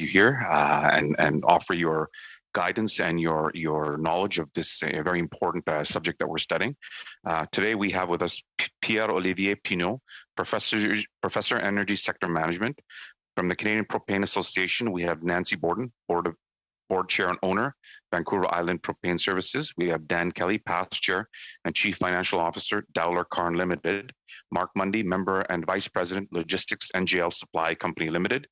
you here and offer your guidance and your knowledge of this very important subject that we're studying. Today we have with us Pierre-Olivier Pinault, Professor Energy Sector Management. From the Canadian Propane Association, we have Nancy Borden, Board Chair and Owner, Vancouver Island Propane Services. We have Dan Kelly, Past Chair and Chief Financial Officer, Dowler Carn Limited. Mark Mundy, Member and Vice President, Logistics NGL Supply Company Limited.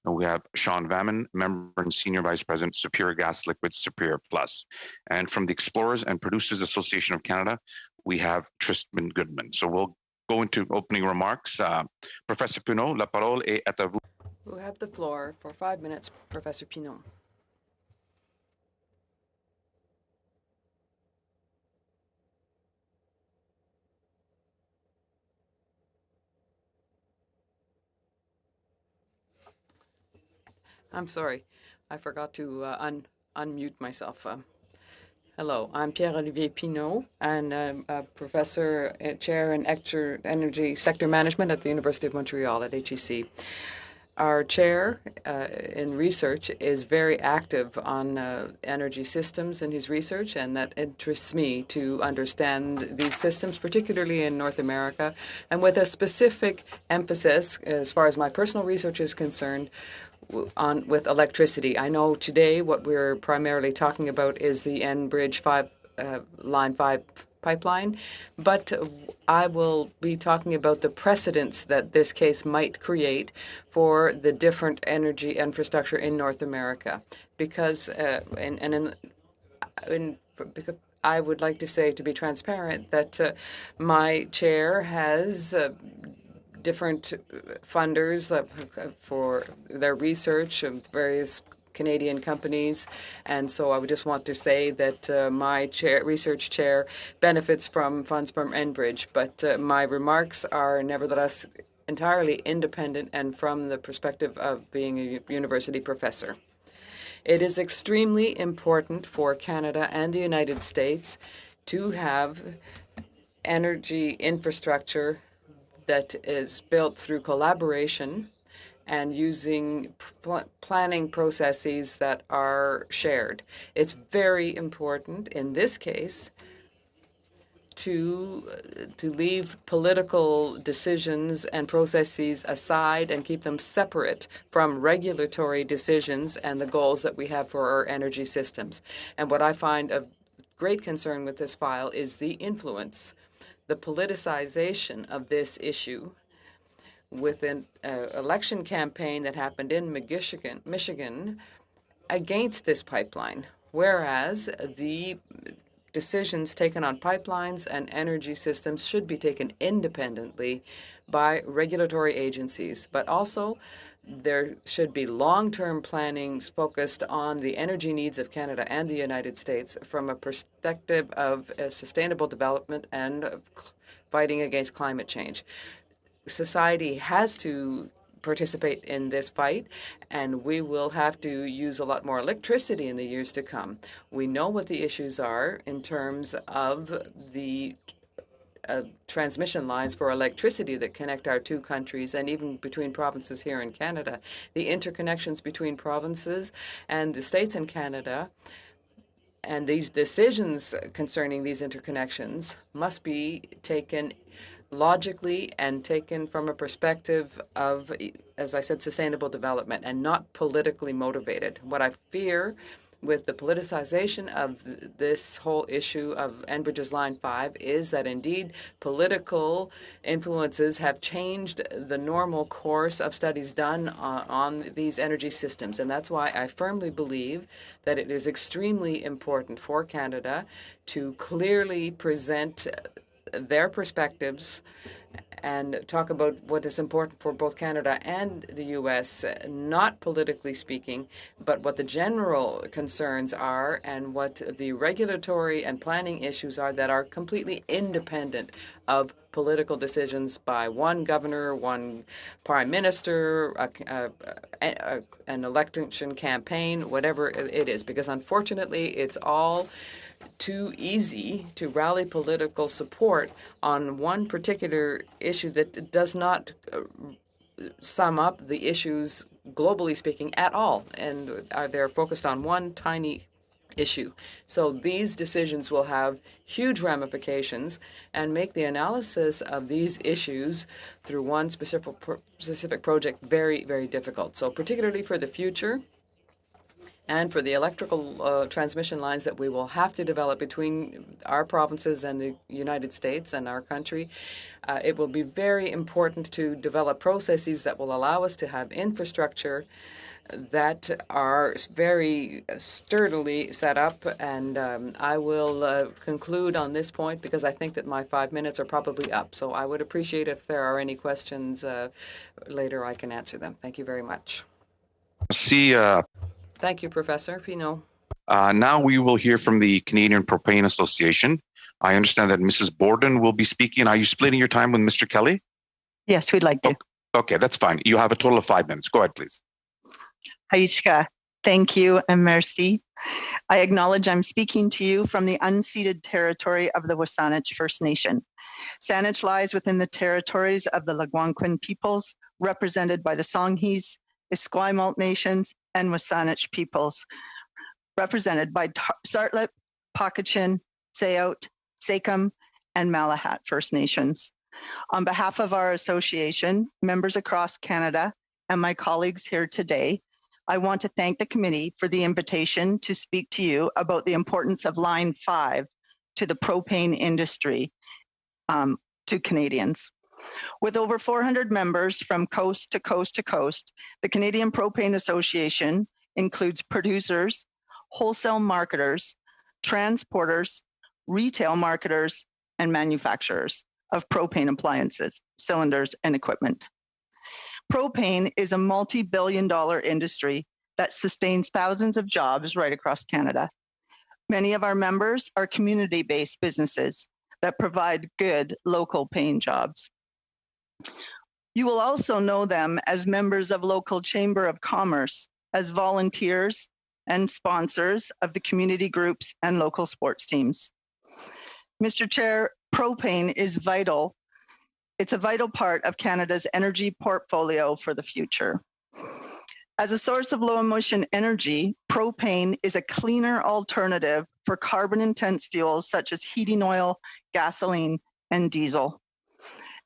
And we have Sean Vaman, Member and Senior Vice President, Superior Gas Liquids, Superior Plus. And from the Explorers and Producers Association of Canada, we have Tristan Goodman. So we'll go into opening remarks. Professor Pinault, la parole est à vous. You have the floor for 5 minutes, Professor Pinault. I'm sorry, I forgot to unmute myself. Hello, I'm Pierre-Olivier Pinault, and I'm a professor, chair in energy sector management at the University of Montreal at HEC. Our chair in research is very active on energy systems in his research, and that interests me to understand these systems, particularly in North America, and with a specific emphasis, as far as my personal research is concerned, with electricity. I know today what we're primarily talking about is the Enbridge Line 5 pipeline, but I will be talking about the precedents that this case might create for the different energy infrastructure in North America. Because, because I would like to say, to be transparent, that my chair has different funders for their research of various Canadian companies, and so I would just want to say that my research chair benefits from funds from Enbridge, but my remarks are nevertheless entirely independent and from the perspective of being a university professor. It is extremely important for Canada and the United States to have energy infrastructure that is built through collaboration and using planning processes that are shared. It's very important in this case to leave political decisions and processes aside and keep them separate from regulatory decisions and the goals that we have for our energy systems. And what I find of great concern with this file is the influence, the politicization of this issue with an election campaign that happened in Michigan against this pipeline, whereas the decisions taken on pipelines and energy systems should be taken independently by regulatory agencies. But also, there should be long-term plannings focused on the energy needs of Canada and the United States from a perspective of sustainable development and fighting against climate change. Society has to participate in this fight, and we will have to use a lot more electricity in the years to come. We know what the issues are in terms of the transmission lines for electricity that connect our two countries and even between provinces here in Canada. The interconnections between provinces and the states in Canada and these decisions concerning these interconnections must be taken logically and taken from a perspective of, as I said, sustainable development and not politically motivated. What I fear with the politicization of this whole issue of Enbridge's Line 5 is that indeed political influences have changed the normal course of studies done on these energy systems. And that's why I firmly believe that it is extremely important for Canada to clearly present their perspectives and talk about what is important for both Canada and the U.S., not politically speaking, but what the general concerns are and what the regulatory and planning issues are that are completely independent of political decisions by one governor, one prime minister, an election campaign, whatever it is. Because unfortunately, it's all too easy to rally political support on one particular issue that does not sum up the issues globally speaking, at all, and they're focused on one tiny issue. So these decisions will have huge ramifications and make the analysis of these issues through one specific project very, very difficult. So particularly for the future, and for the electrical transmission lines that we will have to develop between our provinces and the United States and our country, it will be very important to develop processes that will allow us to have infrastructure that are very sturdily set up. And I will conclude on this point because I think that my 5 minutes are probably up. So I would appreciate if there are any questions later, I can answer them. Thank you very much. See, Thank you, Professor Pinault. now we will hear from the Canadian Propane Association. I understand that Mrs. Borden will be speaking. Are you splitting your time with Mr. Kelly? Yes, we'd like to. Okay, that's fine. You have a total of 5 minutes. Go ahead, please. Haishka, thank you and merci. I acknowledge I'm speaking to you from the unceded territory of the Wasanich First Nation. Saanich lies within the territories of the Algonquin peoples, represented by the Songhees, Esquimalt nations, and Wasanich peoples, represented by Sartlip, Pocatchin, Sayout, Sakem, and Malahat First Nations. On behalf of our association, members across Canada, and my colleagues here today, I want to thank the committee for the invitation to speak to you about the importance of Line 5 to the propane industry to Canadians. With over 400 members from coast to coast to coast, the Canadian Propane Association includes producers, wholesale marketers, transporters, retail marketers, and manufacturers of propane appliances, cylinders, and equipment. Propane is a multi-billion-dollar industry that sustains thousands of jobs right across Canada. Many of our members are community-based businesses that provide good local paying jobs. You will also know them as members of local Chamber of Commerce, as volunteers and sponsors of the community groups and local sports teams. Mr. Chair, propane is vital. It's a vital part of Canada's energy portfolio for the future. As a source of low-emission energy, propane is a cleaner alternative for carbon-intense fuels such as heating oil, gasoline, and diesel.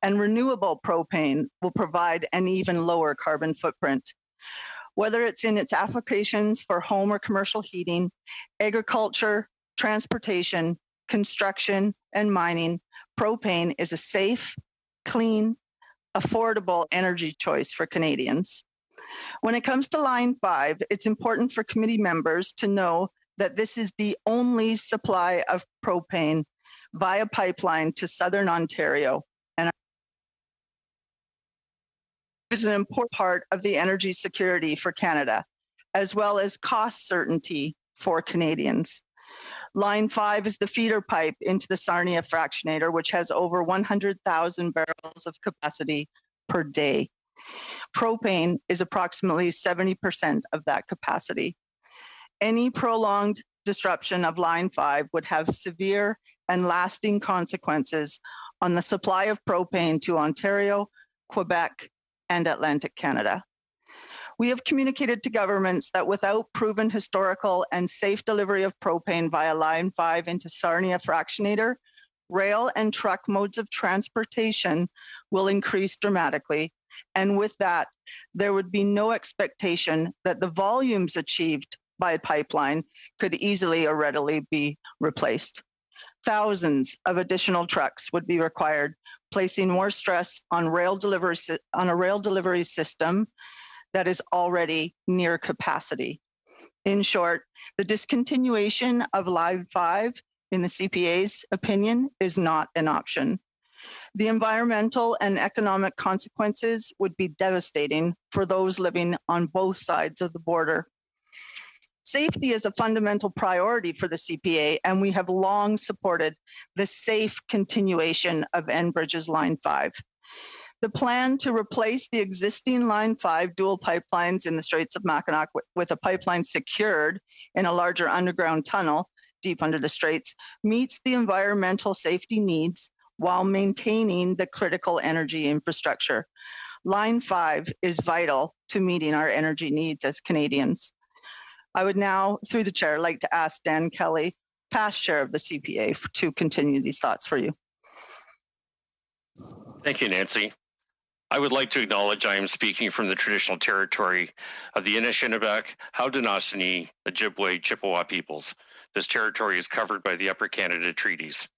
And renewable propane will provide an even lower carbon footprint. Whether it's in its applications for home or commercial heating, agriculture, transportation, construction, and mining, propane is a safe, clean, affordable energy choice for Canadians. When it comes to Line 5, it's important for committee members to know that this is the only supply of propane via pipeline to Southern Ontario, and is an important part of the energy security for Canada, as well as cost certainty for Canadians. Line 5 is the feeder pipe into the Sarnia fractionator, which has over 100,000 barrels of capacity per day. Propane is approximately 70% of that capacity. Any prolonged disruption of Line 5 would have severe and lasting consequences on the supply of propane to Ontario, Quebec, and Atlantic Canada. We have communicated to governments that without proven historical and safe delivery of propane via Line 5 into Sarnia fractionator, rail and truck modes of transportation will increase dramatically. And with that, there would be no expectation that the volumes achieved by pipeline could easily or readily be replaced. Thousands of additional trucks would be required, placing more stress on a rail delivery system that is already near capacity. In short, the discontinuation of Line 5, in the CPA's opinion, is not an option. The environmental and economic consequences would be devastating for those living on both sides of the border. Safety is a fundamental priority for the CPA, and we have long supported the safe continuation of Enbridge's Line 5. The plan to replace the existing Line 5 dual pipelines in the Straits of Mackinac with a pipeline secured in a larger underground tunnel deep under the Straits meets the environmental safety needs while maintaining the critical energy infrastructure. Line 5 is vital to meeting our energy needs as Canadians. I would now, through the chair, like to ask Dan Kelly, past chair of the CPA, to continue these thoughts for you. Thank you, Nancy. I would like to acknowledge I am speaking from the traditional territory of the Anishinaabe, Haudenosaunee, Ojibwe, Chippewa peoples. This territory is covered by the Upper Canada Treaties.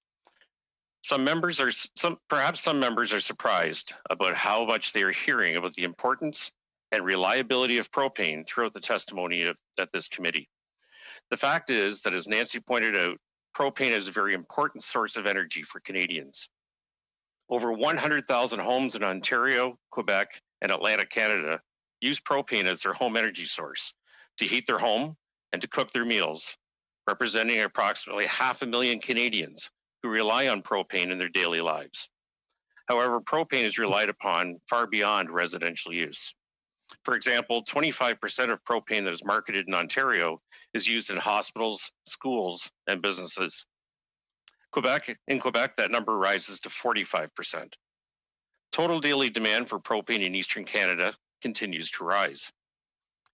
Perhaps some members are surprised about how much they are hearing about the importance and reliability of propane throughout the testimony at this committee. The fact is that, as Nancy pointed out, propane is a very important source of energy for Canadians. Over 100,000 homes in Ontario, Quebec, and Atlantic Canada use propane as their home energy source to heat their home and to cook their meals, representing approximately 500,000 Canadians who rely on propane in their daily lives. However, propane is relied upon far beyond residential use. For example, 25% of propane that is marketed in Ontario is used in hospitals, schools, and businesses. In Quebec, that number rises to 45%. Total daily demand for propane in Eastern Canada continues to rise.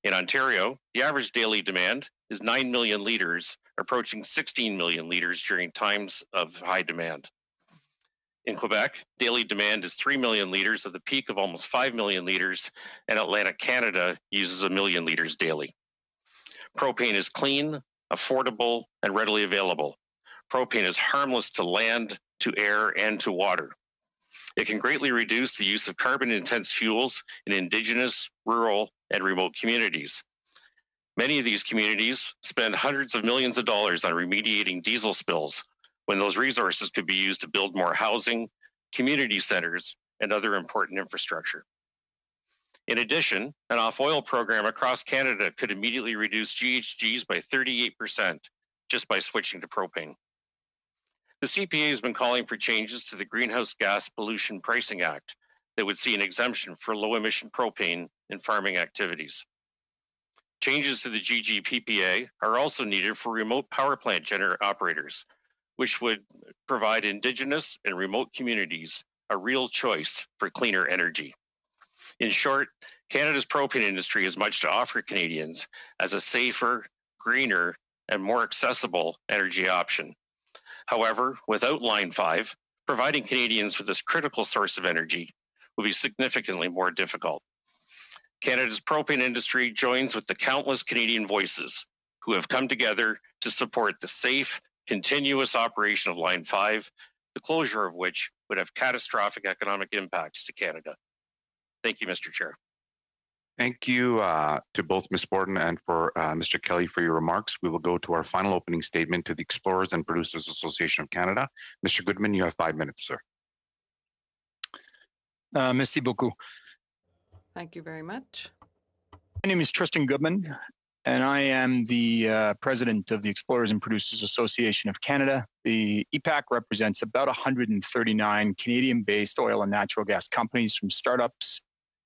In Ontario, the average daily demand is 9 million litres, approaching 16 million litres during times of high demand. In Quebec, daily demand is 3 million litres at the peak of almost 5 million litres, and Atlantic Canada uses 1 million litres daily. Propane is clean, affordable, and readily available. Propane is harmless to land, to air, and to water. It can greatly reduce the use of carbon-intense fuels in Indigenous, rural, and remote communities. Many of these communities spend hundreds of millions of dollars on remediating diesel spills when those resources could be used to build more housing, community centers, and other important infrastructure. In addition, an off-oil program across Canada could immediately reduce GHGs by 38% just by switching to propane. The CPA has been calling for changes to the Greenhouse Gas Pollution Pricing Act that would see an exemption for low-emission propane in farming activities. Changes to the GGPPA are also needed for remote power plant operators, which would provide Indigenous and remote communities a real choice for cleaner energy. In short, Canada's propane industry has much to offer Canadians as a safer, greener, and more accessible energy option. However, without Line 5, providing Canadians with this critical source of energy will be significantly more difficult. Canada's propane industry joins with the countless Canadian voices who have come together to support the safe, continuous operation of Line 5, the closure of which would have catastrophic economic impacts to Canada. Thank you, Mr. Chair. Thank you to both Ms. Borden and for Mr. Kelly for your remarks. We will go to our final opening statement to the Explorers and Producers Association of Canada. Mr. Goodman, you have 5 minutes, sir. Merci beaucoup. Thank you very much. My name is Tristan Goodman, and I am the president of the Explorers and Producers Association of Canada. The EPAC represents about 139 Canadian-based oil and natural gas companies, from startups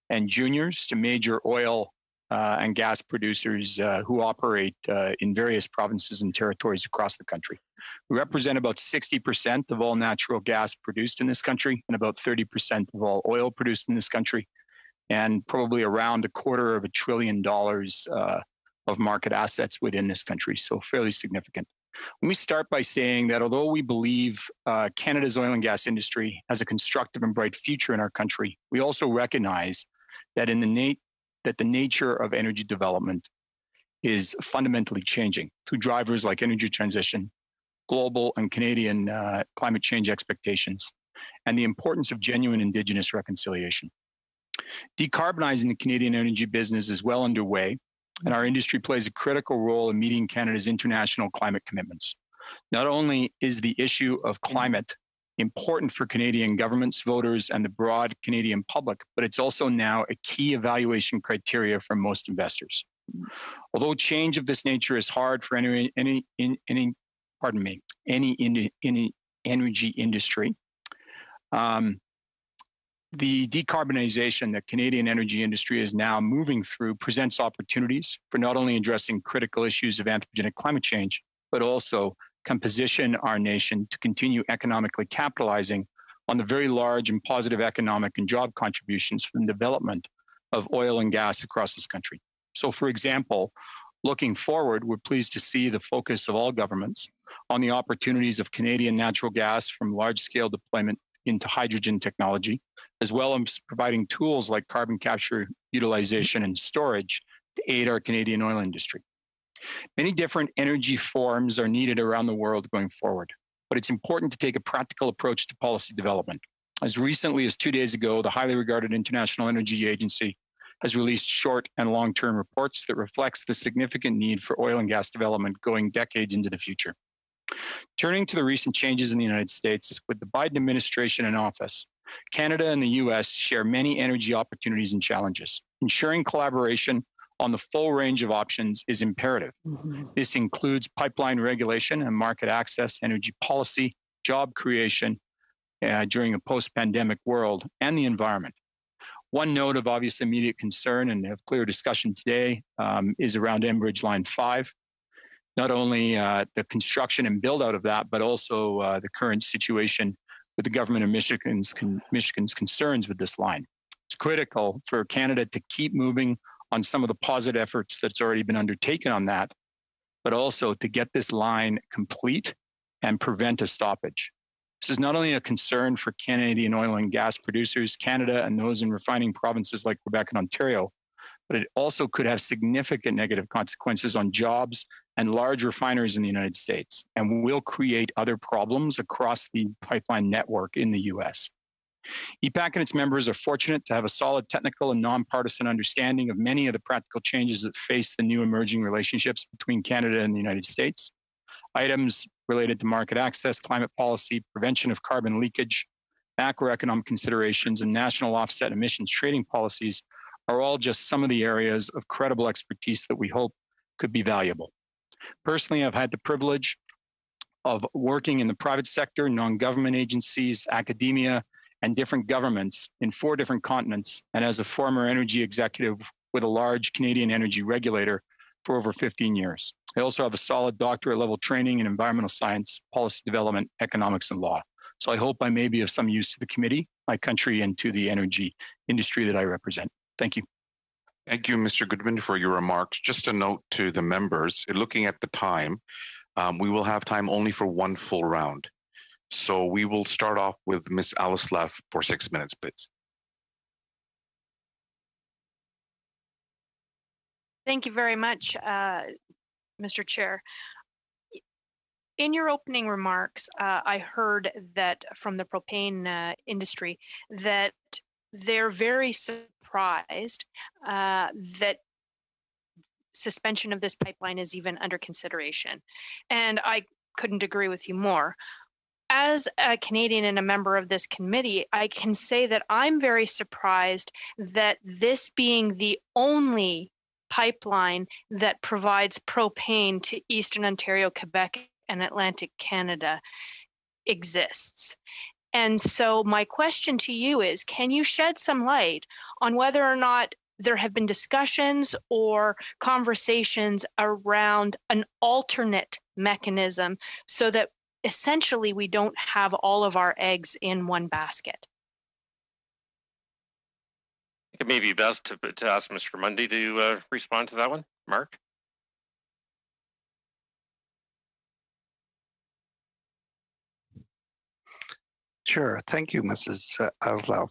and juniors to major oil and gas producers who operate in various provinces and territories across the country. We represent about 60% of all natural gas produced in this country and about 30% of all oil produced in this country, and probably around $250 billion of market assets within this country, so fairly significant. Let me start by saying that although we believe Canada's oil and gas industry has a constructive and bright future in our country, we also recognize that the nature of energy development is fundamentally changing through drivers like energy transition, global and Canadian climate change expectations, and the importance of genuine Indigenous reconciliation. Decarbonizing the Canadian energy business is well underway, and our industry plays a critical role in meeting Canada's international climate commitments. Not only is the issue of climate important for Canadian governments, voters, and the broad Canadian public, but it's also now a key evaluation criteria for most investors. Although change of this nature is hard for any energy industry, the decarbonization that Canadian energy industry is now moving through presents opportunities for not only addressing critical issues of anthropogenic climate change, but also can position our nation to continue economically capitalizing on the very large and positive economic and job contributions from the development of oil and gas across this country. So, for example, looking forward, we're pleased to see the focus of all governments on the opportunities of Canadian natural gas from large-scale deployment into hydrogen technology, as well as providing tools like carbon capture, utilization, and storage to aid our Canadian oil industry. Many different energy forms are needed around the world going forward, but it's important to take a practical approach to policy development. As recently as 2 days ago, the highly regarded International Energy Agency has released short and long-term reports that reflects the significant need for oil and gas development going decades into the future. Turning to the recent changes in the United States, with the Biden administration in office, Canada and the US share many energy opportunities and challenges. Ensuring collaboration on the full range of options is imperative. This includes pipeline regulation and market access, energy policy, job creation during a post-pandemic world, and the environment. One note of obvious immediate concern and of clear discussion today is around Enbridge Line 5. Not only the construction and build out of that, but also the current situation with the government of Michigan's concerns with this line. It's critical for Canada to keep moving on some of the positive efforts that's already been undertaken on that, but also to get this line complete and prevent a stoppage. This is not only a concern for Canadian oil and gas producers, Canada, and those in refining provinces like Quebec and Ontario, but it also could have significant negative consequences on jobs and large refineries in the United States, and will create other problems across the pipeline network in the US. EPAC and its members are fortunate to have a solid technical and nonpartisan understanding of many of the practical changes that face the new emerging relationships between Canada and the United States. Items related to market access, climate policy, prevention of carbon leakage, macroeconomic considerations, and national offset emissions trading policies are all just some of the areas of credible expertise that we hope could be valuable. Personally, I've had the privilege of working in the private sector, non-government agencies, academia, and different governments in 4 different continents, and as a former energy executive with a large Canadian energy regulator for over 15 years. I also have a solid doctorate level training in environmental science, policy development, economics, and law. So I hope I may be of some use to the committee, my country, and to the energy industry that I represent. Thank you. Thank you, Mr. Goodman, for your remarks. Just a note to the members, looking at the time, we will have time only for 1 full round. So we will start off with Ms. Alice Leff for 6 minutes, please. Thank you very much, Mr. Chair. In your opening remarks, I heard that from the propane industry that they're very surprised that suspension of this pipeline is even under consideration. And I couldn't agree with you more. As a Canadian and a member of this committee, I can say that I'm very surprised that this being the only pipeline that provides propane to Eastern Ontario, Quebec, and Atlantic Canada exists. And so my question to you is, can you shed some light on whether or not there have been discussions or conversations around an alternate mechanism so that essentially we don't have all of our eggs in one basket? It may be best to ask Mr. Mundy to respond to that one. Mark? Sure. Thank you, Mrs. Aslav.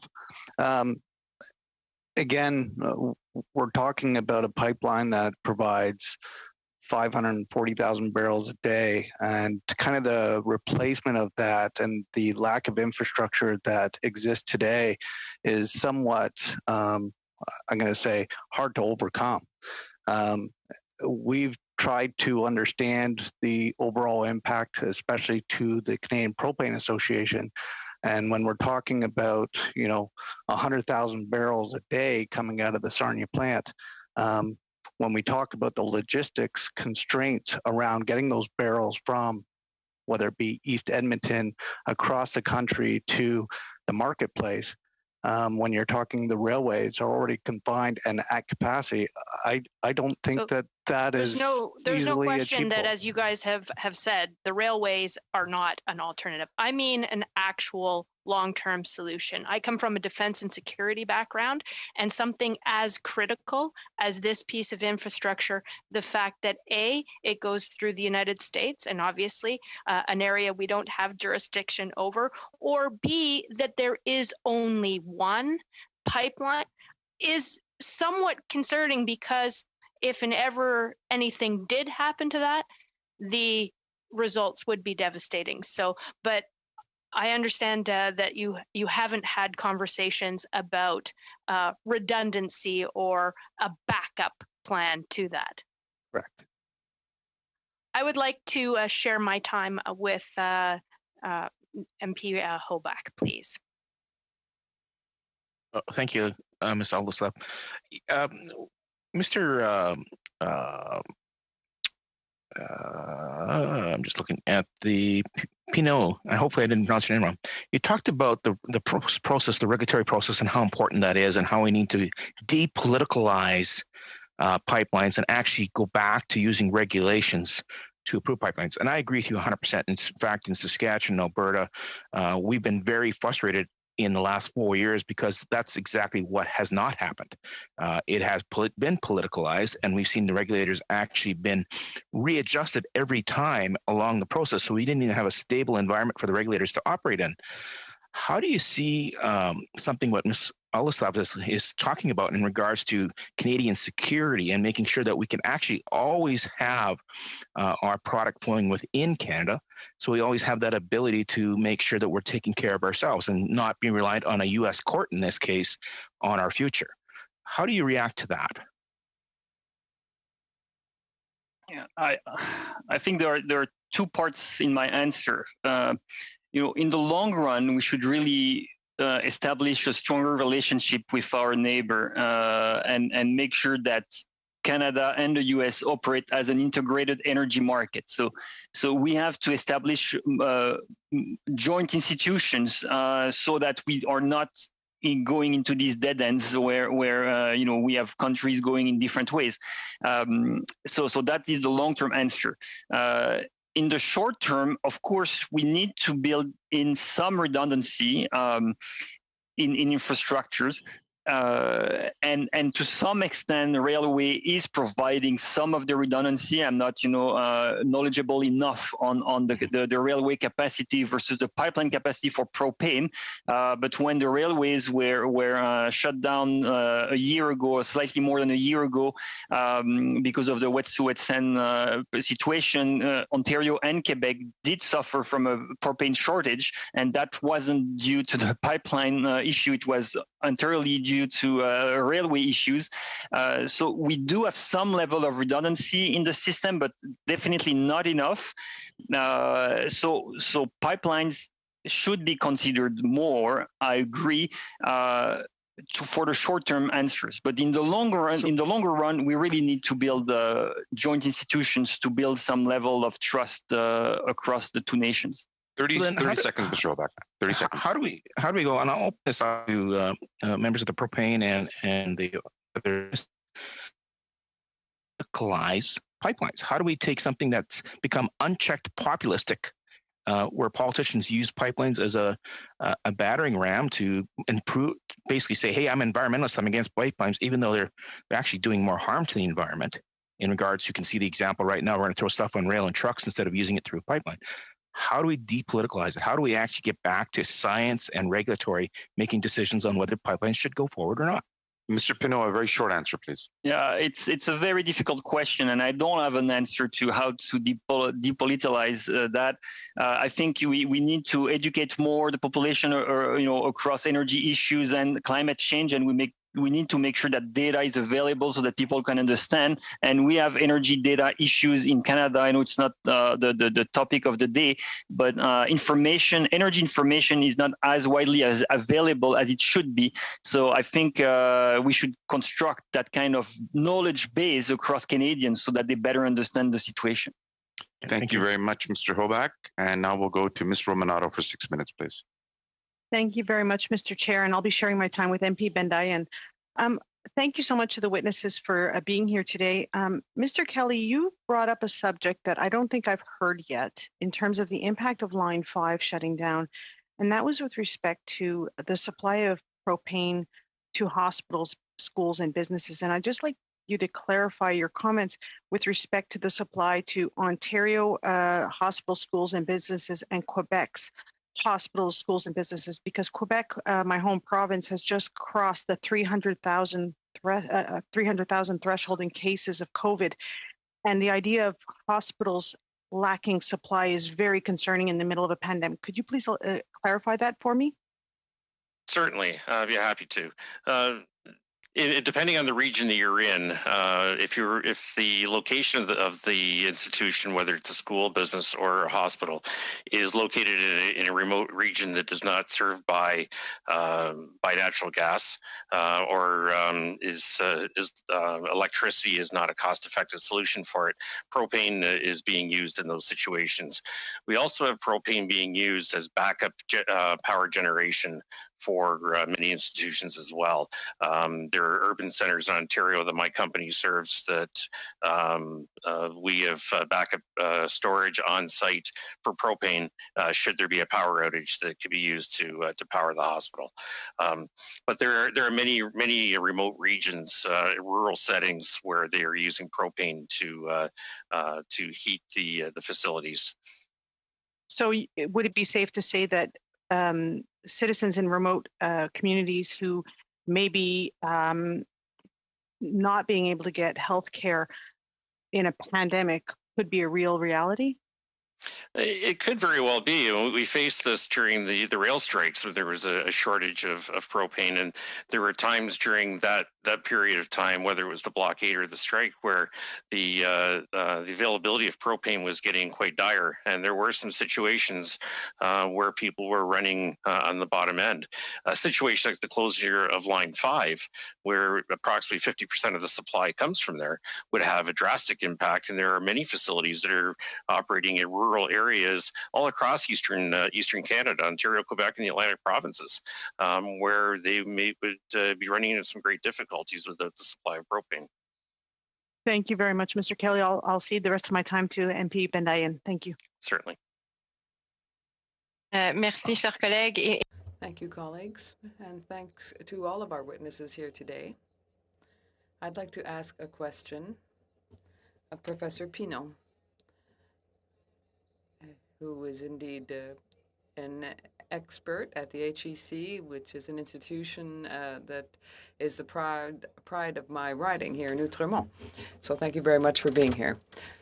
Again, we're talking about a pipeline that provides 540,000 barrels a day, and kind of the replacement of that and the lack of infrastructure that exists today is somewhat, I'm going to say, hard to overcome. We've tried to understand the overall impact, especially to the Canadian Propane Association. And when we're talking about, 100,000 barrels a day coming out of the Sarnia plant, when we talk about the logistics constraints around getting those barrels from, whether it be East Edmonton across the country to the marketplace, when you're talking the railways are already confined and at capacity, I don't think that that there's is no easily question that, achievable. as you guys have said, the railways are not an alternative. I mean an actual long-term solution. I come from a defense and security background, and something as critical as this piece of infrastructure, the fact that A, it goes through the United States, and obviously an area we don't have jurisdiction over, or B, that there is only one pipeline, is somewhat concerning, because if and ever anything did happen to that, the results would be devastating. So, but I understand that you haven't had conversations about redundancy or a backup plan to that. Correct. I would like to share my time with MP Hoback, please. Thank you, Ms. Alderslap. Mr. I'm just looking at the Pinot. Hopefully I didn't pronounce your name wrong. You talked about the process, the regulatory process, and how important that is, and how we need to depoliticalize pipelines and actually go back to using regulations to approve pipelines. And I agree with you 100%. In fact, in Saskatchewan, Alberta, we've been very frustrated in the last 4 years because that's exactly what has not happened. It has been politicalized, and we've seen the regulators actually been readjusted every time along the process. So we didn't even have a stable environment for the regulators to operate in. How do you see something what Ms. Alderslap is talking about in regards to Canadian security and making sure that we can actually always have our product flowing within Canada, so we always have that ability to make sure that we're taking care of ourselves and not being reliant on a U.S. court, in this case, on our future? How do you react to that? Yeah, I think there are two parts in my answer. In the long run, we should really establish a stronger relationship with our neighbor and make sure that Canada and the US operate as an integrated energy market. So we have to establish joint institutions so that we are not going into these dead ends where we have countries going in different ways. So that is the long-term answer. In the short term, of course, we need to build in some redundancy in infrastructures. And to some extent, the railway is providing some of the redundancy. I'm not, knowledgeable enough on the railway capacity versus the pipeline capacity for propane. But when the railways were shut down a year ago, or slightly more than a year ago, because of the Wet'suwet'en situation, Ontario and Quebec did suffer from a propane shortage, and that wasn't due to the pipeline issue. It was entirely due to railway issues. So we do have some level of redundancy in the system, but definitely not enough. So pipelines should be considered more. I agree. For the short-term answers, but in the longer run, we really need to build joint institutions to build some level of trust across the two nations. 30 seconds to show back. 30 seconds. How do we go? And I'll open this up to members of the propane and the other localized pipelines. How do we take something that's become unchecked populistic, where politicians use pipelines as a battering ram to improve, basically say, hey, I'm an environmentalist, I'm against pipelines, even though they're actually doing more harm to the environment. In regards, you can see the example right now, we're going to throw stuff on rail and trucks instead of using it through a pipeline. How do we depoliticalize it? How do we actually get back to science and regulatory making decisions on whether pipelines should go forward or not? Mr. Pinot, a very short answer, please. Yeah, it's a very difficult question, and I don't have an answer to how to depoliticize that. I think we need to educate more the population, across energy issues and climate change, and we need to make sure that data is available so that people can understand. And we have energy data issues in Canada. I know it's not the topic of the day, but energy information is not as widely as available as it should be. So I think we should construct that kind of knowledge base across Canadians so that they better understand the situation. Thank you very much, Mr. Hoback. And now we'll go to Ms. Romanato for 6 minutes, please. Thank you very much, Mr. Chair, and I'll be sharing my time with MP Bendayan. thank you so much to the witnesses for being here today. Mr. Kelly, you brought up a subject that I don't think I've heard yet in terms of the impact of Line 5 shutting down, and that was with respect to the supply of propane to hospitals, schools, and businesses. And I'd just like you to clarify your comments with respect to the supply to Ontario hospital, schools, and businesses, and Quebec's hospitals, schools, and businesses, because Quebec, my home province, has just crossed the 300,000 threshold in cases of COVID. And the idea of hospitals lacking supply is very concerning in the middle of a pandemic. Could you please clarify that for me? Certainly, I'd be happy to. Depending on the region that you're in, if the location of the institution, whether it's a school, business, or a hospital, is located in a remote region that does not serve by natural gas, or electricity is not a cost-effective solution for it, propane is being used in those situations. We also have propane being used as backup power generation for many institutions as well. There are urban centers in Ontario that my company serves that we have backup storage on site for propane should there be a power outage that could be used to power the hospital. But there are many remote regions, rural settings where they are using propane to heat the facilities. So would it be safe to say that citizens in remote communities who may be not being able to get health care in a pandemic could be a real reality? It could very well be. We faced this during the rail strikes, where there was a shortage of propane, and there were times during that period of time, whether it was the blockade or the strike, where the availability of propane was getting quite dire, and there were some situations where people were running on the bottom end. A situation like the closure of Line 5, where approximately 50% of the supply comes from there, would have a drastic impact, and there are many facilities that are operating in rural areas all across eastern Canada, Ontario, Quebec, and the Atlantic provinces, where they would be running into some great difficulties with the supply of propane. Thank you very much, Mr. Kelly. I'll cede the rest of my time to MP Bendayan. Thank you. Certainly. Merci, chers collègues. Thank you, colleagues, and thanks to all of our witnesses here today. I'd like to ask a question of Professor Pinault, who is indeed an expert at the HEC, which is an institution that is the pride of my riding here in Outremont. So thank you very much for being here.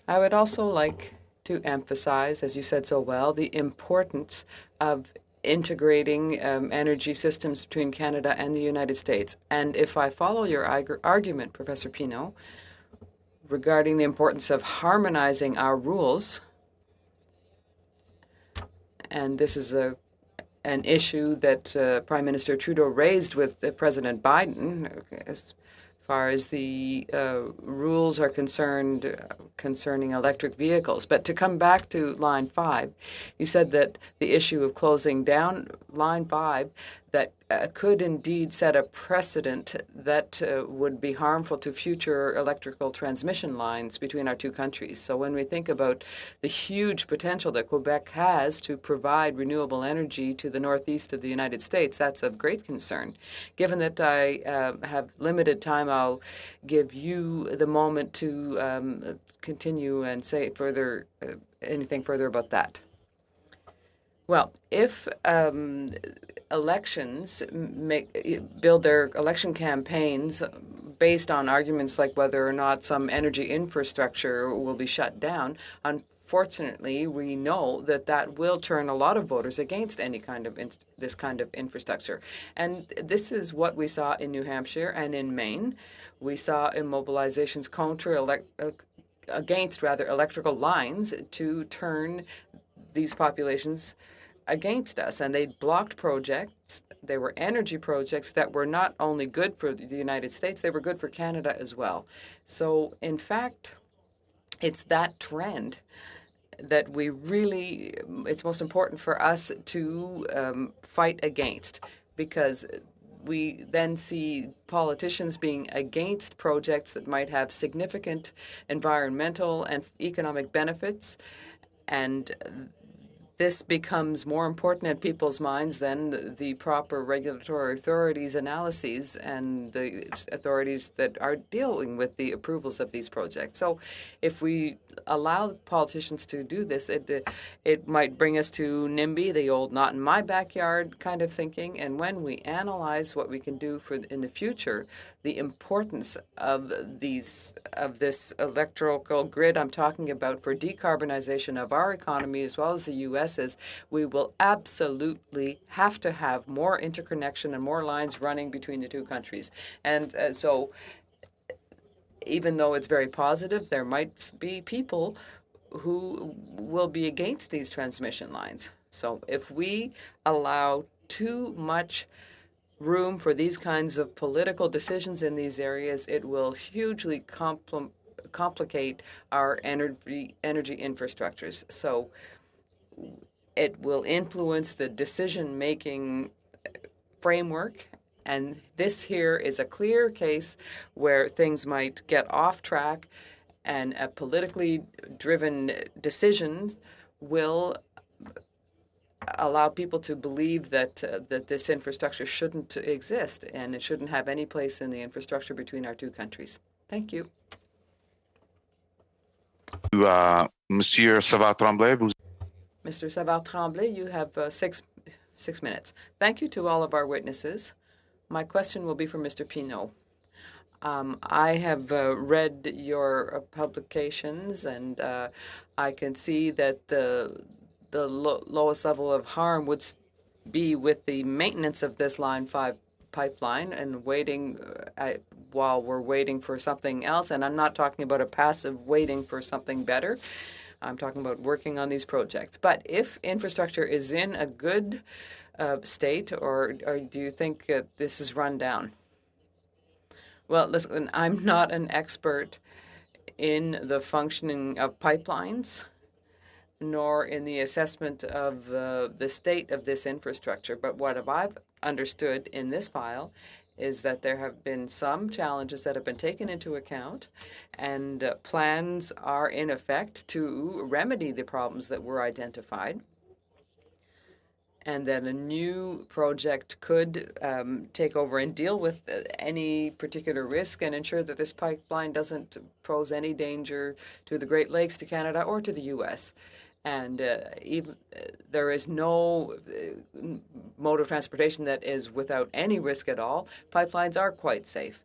I would also like to emphasize, as you said so well, the importance of integrating energy systems between Canada and the United States. And if I follow your argument, Professor Pinault, regarding the importance of harmonizing our rules, and this is an issue that Prime Minister Trudeau raised with President Biden as far as the rules are concerned concerning electric vehicles. But to come back to Line 5, you said that the issue of closing down Line 5 that could indeed set a precedent that would be harmful to future electrical transmission lines between our two countries. So when we think about the huge potential that Quebec has to provide renewable energy to the northeast of the United States, that's of great concern. Given that I have limited time, I'll give you the moment to continue and say further anything further about that. Well, if elections build their election campaigns based on arguments like whether or not some energy infrastructure will be shut down, unfortunately, we know that that will turn a lot of voters against any kind of this kind of infrastructure. And this is what we saw in New Hampshire and in Maine. We saw immobilizations against electrical lines to turn these populations against us, and they blocked projects. They were energy projects that were not only good for the United States, they were good for Canada as well. So in fact, it's that trend that it's most important for us to fight against, because we then see politicians being against projects that might have significant environmental and economic benefits, and this becomes more important in people's minds than the proper regulatory authorities' analyses and the authorities that are dealing with the approvals of these projects. So if we allow politicians to do this, it might bring us to NIMBY, the old not in my backyard kind of thinking. And when we analyze what we can do for in the future, the importance of this electrical grid I'm talking about for decarbonization of our economy as well as the U.S.'s, we will absolutely have to have more interconnection and more lines running between the two countries. And so even though it's very positive, there might be people who will be against these transmission lines. So if we allow too much room for these kinds of political decisions in these areas, it will hugely complicate our energy infrastructures. So it will influence the decision-making framework. And this here is a clear case where things might get off track, and a politically driven decision will allow people to believe that that this infrastructure shouldn't exist and it shouldn't have any place in the infrastructure between our two countries. Thank you. Monsieur Savard-Tremblay, Mr. Savard-Tremblay, you have six minutes. Thank you to all of our witnesses. My question will be for Mr. Pinault. I have read your publications, and I can see that the lowest level of harm would be with the maintenance of this Line 5 pipeline and waiting while we're waiting for something else. And I'm not talking about a passive waiting for something better. I'm talking about working on these projects. But if infrastructure is in a good state, or do you think this is run down? Well, listen, I'm not an expert in the functioning of pipelines, nor in the assessment of the state of this infrastructure. But what I've understood in this file is that there have been some challenges that have been taken into account, and plans are in effect to remedy the problems that were identified, and that a new project could take over and deal with any particular risk and ensure that this pipeline doesn't pose any danger to the Great Lakes, to Canada, or to the U.S. And even there is no mode of transportation that is without any risk at all. Pipelines are quite safe.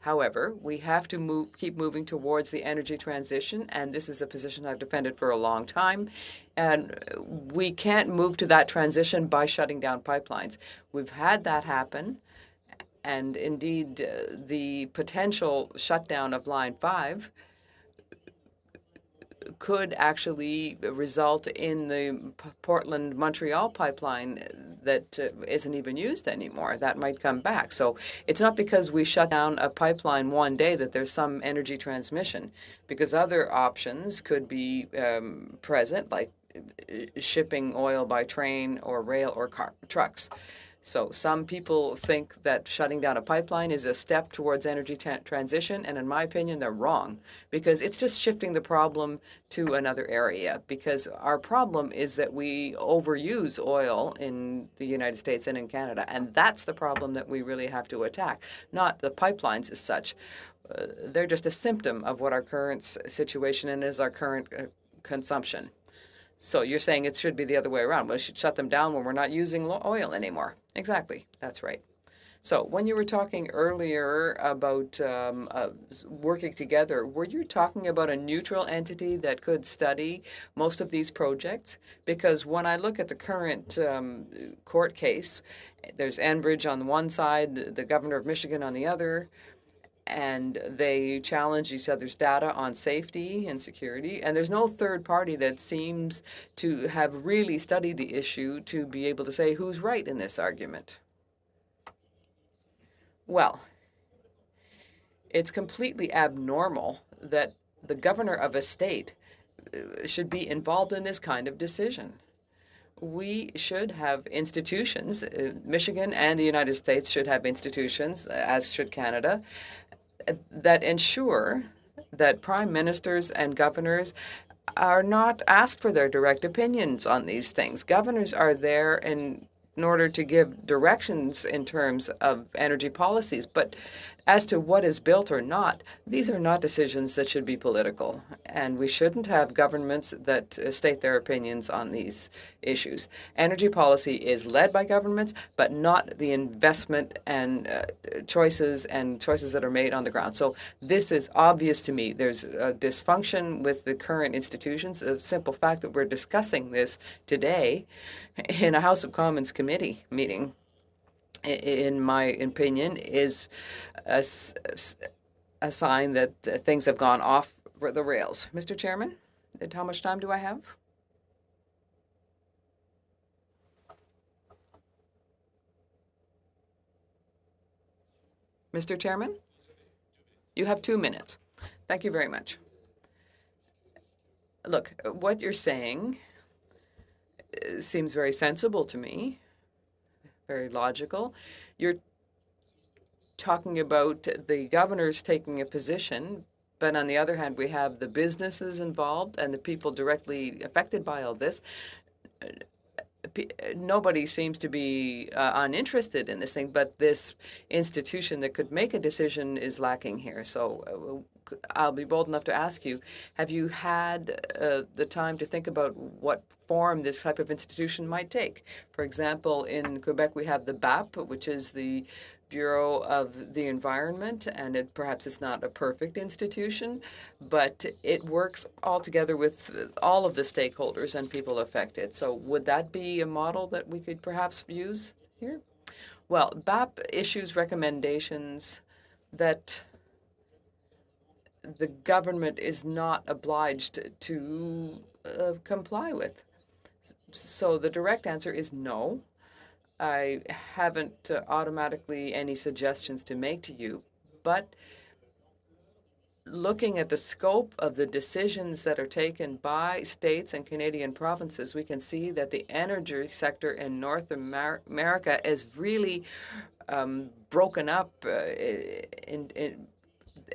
However, we have to keep moving towards the energy transition, and this is a position I've defended for a long time. And we can't move to that transition by shutting down pipelines. We've had that happen, and indeed, the potential shutdown of Line 5 could actually result in the Portland-Montreal pipeline that isn't even used anymore. That might come back. So it's not because we shut down a pipeline one day that there's some energy transmission, because other options could be present, like shipping oil by train or rail or trucks. So some people think that shutting down a pipeline is a step towards energy transition, and in my opinion, they're wrong, because it's just shifting the problem to another area. Because our problem is that we overuse oil in the United States and in Canada, and that's the problem that we really have to attack, not the pipelines as such. They're just a symptom of what our current situation is, our current consumption. So you're saying it should be the other way around. We should shut them down when we're not using oil anymore. Exactly. That's right. So when you were talking earlier about working together, were you talking about a neutral entity that could study most of these projects? Because when I look at the current court case, there's Enbridge on one side, the governor of Michigan on the other, and they challenge each other's data on safety and security. And there's no third party that seems to have really studied the issue to be able to say who's right in this argument. Well, it's completely abnormal that the governor of a state should be involved in this kind of decision. we should have institutions. Michigan and the United States should have institutions, as should Canada, that ensure that prime ministers and governors are not asked for their direct opinions on these things. Governors are there in order to give directions in terms of energy policies, but as to what is built or not, these are not decisions that should be political, and we shouldn't have governments that state their opinions on these issues. Energy policy is led by governments, but not the investment and choices that are made on the ground. So this is obvious to me. There's a dysfunction with the current institutions. The simple fact that we're discussing this today in a House of Commons committee meeting, in my opinion, is a sign that things have gone off the rails. Mr. Chairman, how much time do I have? Mr. Chairman, you have 2 minutes. Thank you very much. Look, what you're saying seems very sensible to me, very logical. You're talking about the governors taking a position, but on the other hand, we have the businesses involved and the people directly affected by all this. Nobody seems to be uninterested in this thing, but this institution that could make a decision is lacking here. So I'll be bold enough to ask you, have you had the time to think about what form this type of institution might take? For example, in Quebec, we have the BAP, which is the Bureau of the Environment, and perhaps it's not a perfect institution, but it works all together with all of the stakeholders and people affected. So would that be a model that we could perhaps use here? Well, BAP issues recommendations that the government is not obliged to comply with. So the direct answer is no. I haven't automatically any suggestions to make to you, but looking at the scope of the decisions that are taken by states and Canadian provinces, we can see that the energy sector in North America is really broken up,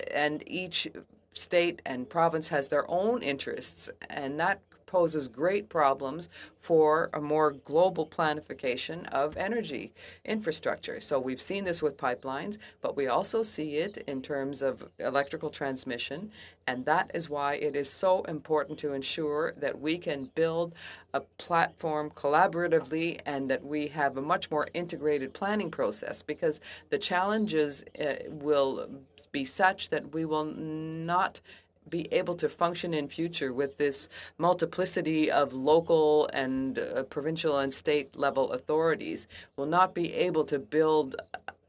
and each state and province has their own interests, and that poses great problems for a more global planification of energy infrastructure. So we've seen this with pipelines, but we also see it in terms of electrical transmission, and that is why it is so important to ensure that we can build a platform collaboratively and that we have a much more integrated planning process, because the challenges will be such that we will not be able to function in future with this multiplicity of local and provincial and state level authorities. Will not be able to build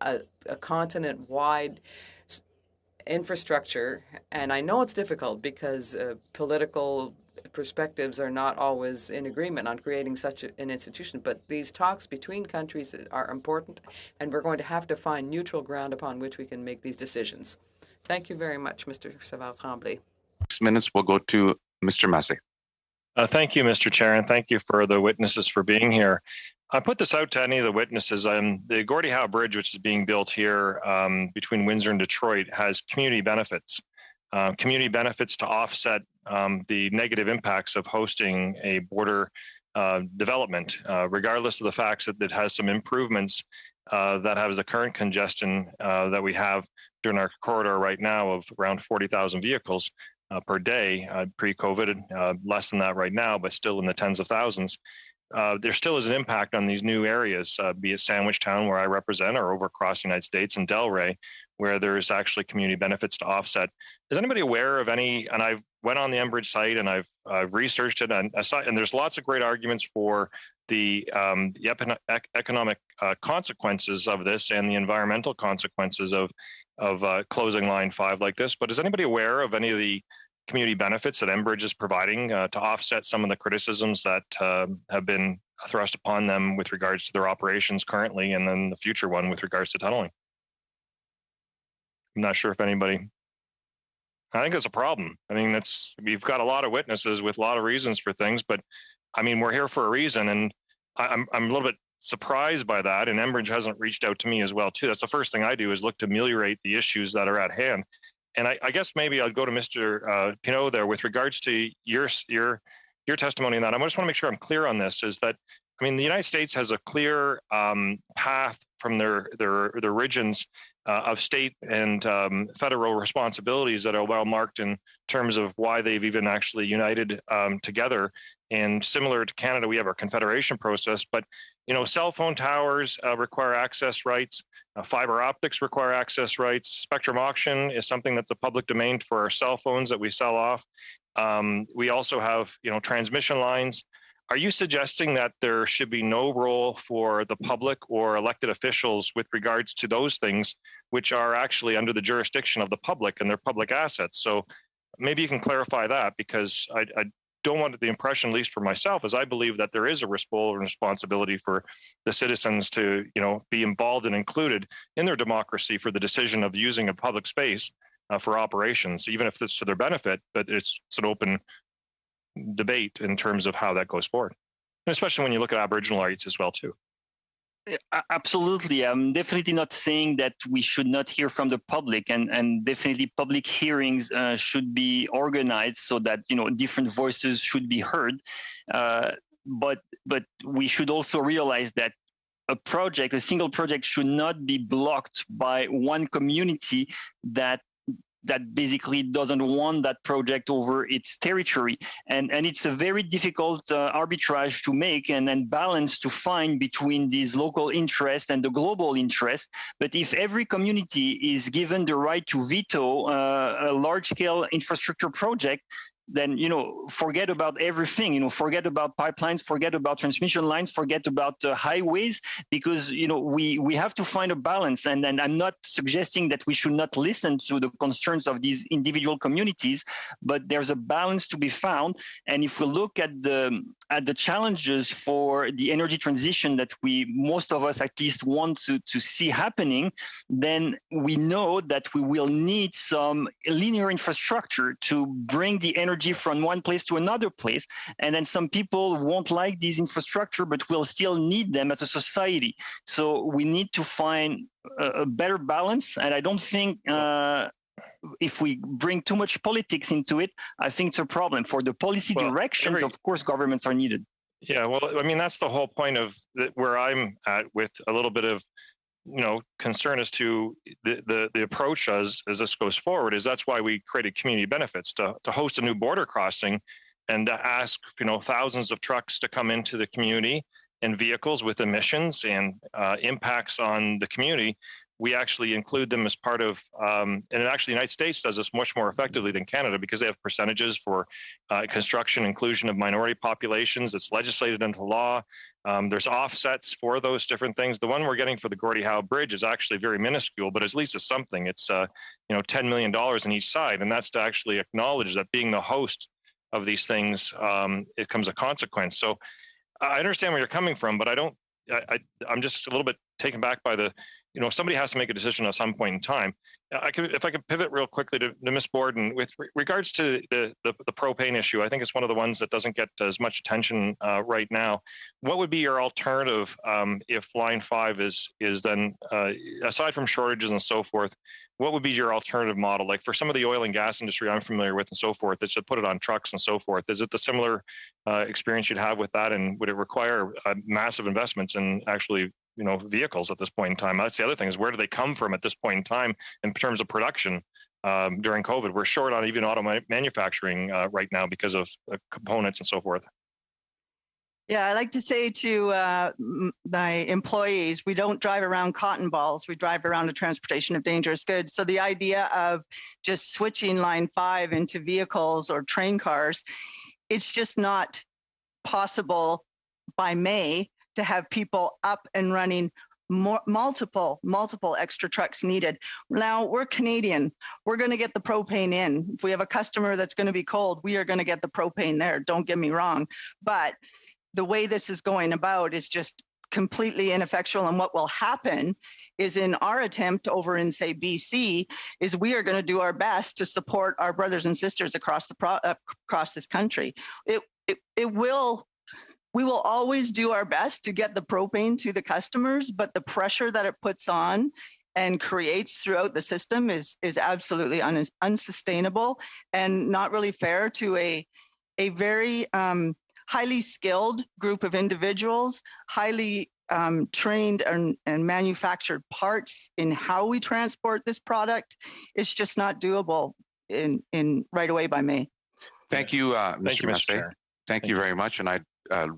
a continent-wide infrastructure. And I know it's difficult because political perspectives are not always in agreement on creating such an institution, but these talks between countries are important, and we're going to have to find neutral ground upon which we can make these decisions. Thank you very much, Mr. Savard-Tremblay. 6 minutes will go to Mr. Massey. Thank you, Mr. Chair, and thank you for the witnesses for being here. I put this out to any of the witnesses. The Gordie Howe Bridge, which is being built here between Windsor and Detroit, has community benefits. Community benefits to offset the negative impacts of hosting a border development, regardless of the facts that it has some improvements that has the current congestion that we have during our corridor right now of around 40,000 vehicles per day. Pre-COVID, less than that right now, but still in the tens of thousands. There still is an impact on these new areas, be it Sandwichtown, where I represent, or over across the United States in Delray, where there's actually community benefits to offset. Is anybody aware of any? And I've went on the Enbridge site and I've researched it, and I saw, and there's lots of great arguments for the economic consequences of this and the environmental consequences of closing Line 5 like this. But is anybody aware of any of the community benefits that Enbridge is providing to offset some of the criticisms that have been thrust upon them with regards to their operations currently, and then the future one with regards to tunneling? I'm not sure if anybody. I think it's a problem. I mean, we've got a lot of witnesses with a lot of reasons for things, but I mean, we're here for a reason. And I'm a little bit surprised by that, and Enbridge hasn't reached out to me as well too. That's the first thing I do, is look to ameliorate the issues that are at hand. And I guess maybe I'll go to Mr. Pinault there with regards to your testimony on that. I just want to make sure I'm clear on this. Is that, I mean, the United States has a clear path from their origins of state and federal responsibilities that are well marked in terms of why they've even actually united together. And similar to Canada, we have our confederation process, but cell phone towers require access rights. Fiber optics require access rights. Spectrum auction is something that's a public domain for our cell phones that we sell off. We also have, transmission lines. Are you suggesting that there should be no role for the public or elected officials with regards to those things, which are actually under the jurisdiction of the public and their public assets? So maybe you can clarify that, because I don't want the impression, at least for myself, as I believe that there is a role and responsibility for the citizens to, be involved and included in their democracy for the decision of using a public space for operations, even if it's to their benefit, but it's an open debate in terms of how that goes forward, and especially when you look at Aboriginal rights as well too. Absolutely. I'm definitely not saying that we should not hear from the public, and definitely public hearings should be organized so that different voices should be heard. But we should also realize that a single project should not be blocked by one community that basically doesn't want that project over its territory. And it's a very difficult arbitrage to make and balance to find between these local interests and the global interest. But if every community is given the right to veto a large-scale infrastructure project, then forget about everything. Forget about pipelines, forget about transmission lines, forget about highways, because we have to find a balance. And I'm not suggesting that we should not listen to the concerns of these individual communities, but there's a balance to be found. And if we look at the challenges for the energy transition that most of us at least want to see happening, then we know that we will need some linear infrastructure to bring the energy from one place to another place. And then some people won't like these infrastructure, but we'll still need them as a society. So we need to find a better balance. And I don't think if we bring too much politics into it, I think it's a problem. For the policy directions, of course, governments are needed. Yeah, well, I mean, that's the whole point of where I'm at, with a little bit of concern as to the approach as this goes forward. Is that's why we created community benefits to host a new border crossing, and to ask thousands of trucks to come into the community and vehicles with emissions and impacts on the community. We actually include them as part of, and actually the United States does this much more effectively than Canada, because they have percentages for construction inclusion of minority populations. It's legislated into law. There's offsets for those different things. The one we're getting for the Gordie Howe Bridge is actually very minuscule, but at least it's something. It's $10 million on each side, and that's to actually acknowledge that being the host of these things, it comes a consequence. So I understand where you're coming from, but I'm just a little bit taken back by the, somebody has to make a decision at some point in time. If I could pivot real quickly to Ms. Borden, with regards to the propane issue, I think it's one of the ones that doesn't get as much attention right now. What would be your alternative if Line 5 is then, aside from shortages and so forth, what would be your alternative model? Like for some of the oil and gas industry I'm familiar with and so forth, that should put it on trucks and so forth. Is it the similar experience you'd have with that? And would it require massive investments in actually vehicles at this point in time? That's the other thing, is where do they come from at this point in time in terms of production during COVID? We're short on even auto manufacturing right now because of components and so forth. Yeah, I like to say to my employees, we don't drive around cotton balls, we drive around a transportation of dangerous goods. So the idea of just switching Line 5 into vehicles or train cars, it's just not possible by May to have people up and running. Multiple extra trucks needed. Now, we're Canadian. We're going to get the propane in. If we have a customer that's going to be cold, we are going to get the propane there. Don't get me wrong. But the way this is going about is just completely ineffectual. And what will happen is, in our attempt over in, say, BC, is we are going to do our best to support our brothers and sisters across this country. It will we will always do our best to get the propane to the customers, but the pressure that it puts on and creates throughout the system is absolutely unsustainable and not really fair to a very highly skilled group of individuals, highly trained and manufactured parts in how we transport this product. It's just not doable in right away by May. Thank you, Mr. Massey. Thank you very much. And I'd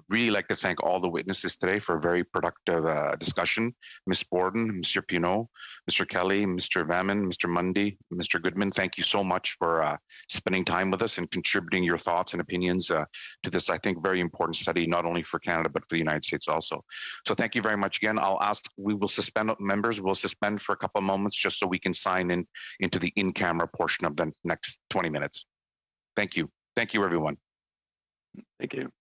really like to thank all the witnesses today for a very productive discussion. Ms. Borden, Mr. Pinault, Mr. Kelly, Mr. Vaman, Mr. Mundy, Mr. Goodman, thank you so much for spending time with us and contributing your thoughts and opinions to this, I think, very important study, not only for Canada, but for the United States also. So thank you very much again. I'll ask, we will suspend, members, we'll suspend for a couple of moments just so we can sign in into the in-camera portion of the next 20 minutes. Thank you. Thank you, everyone. Thank you.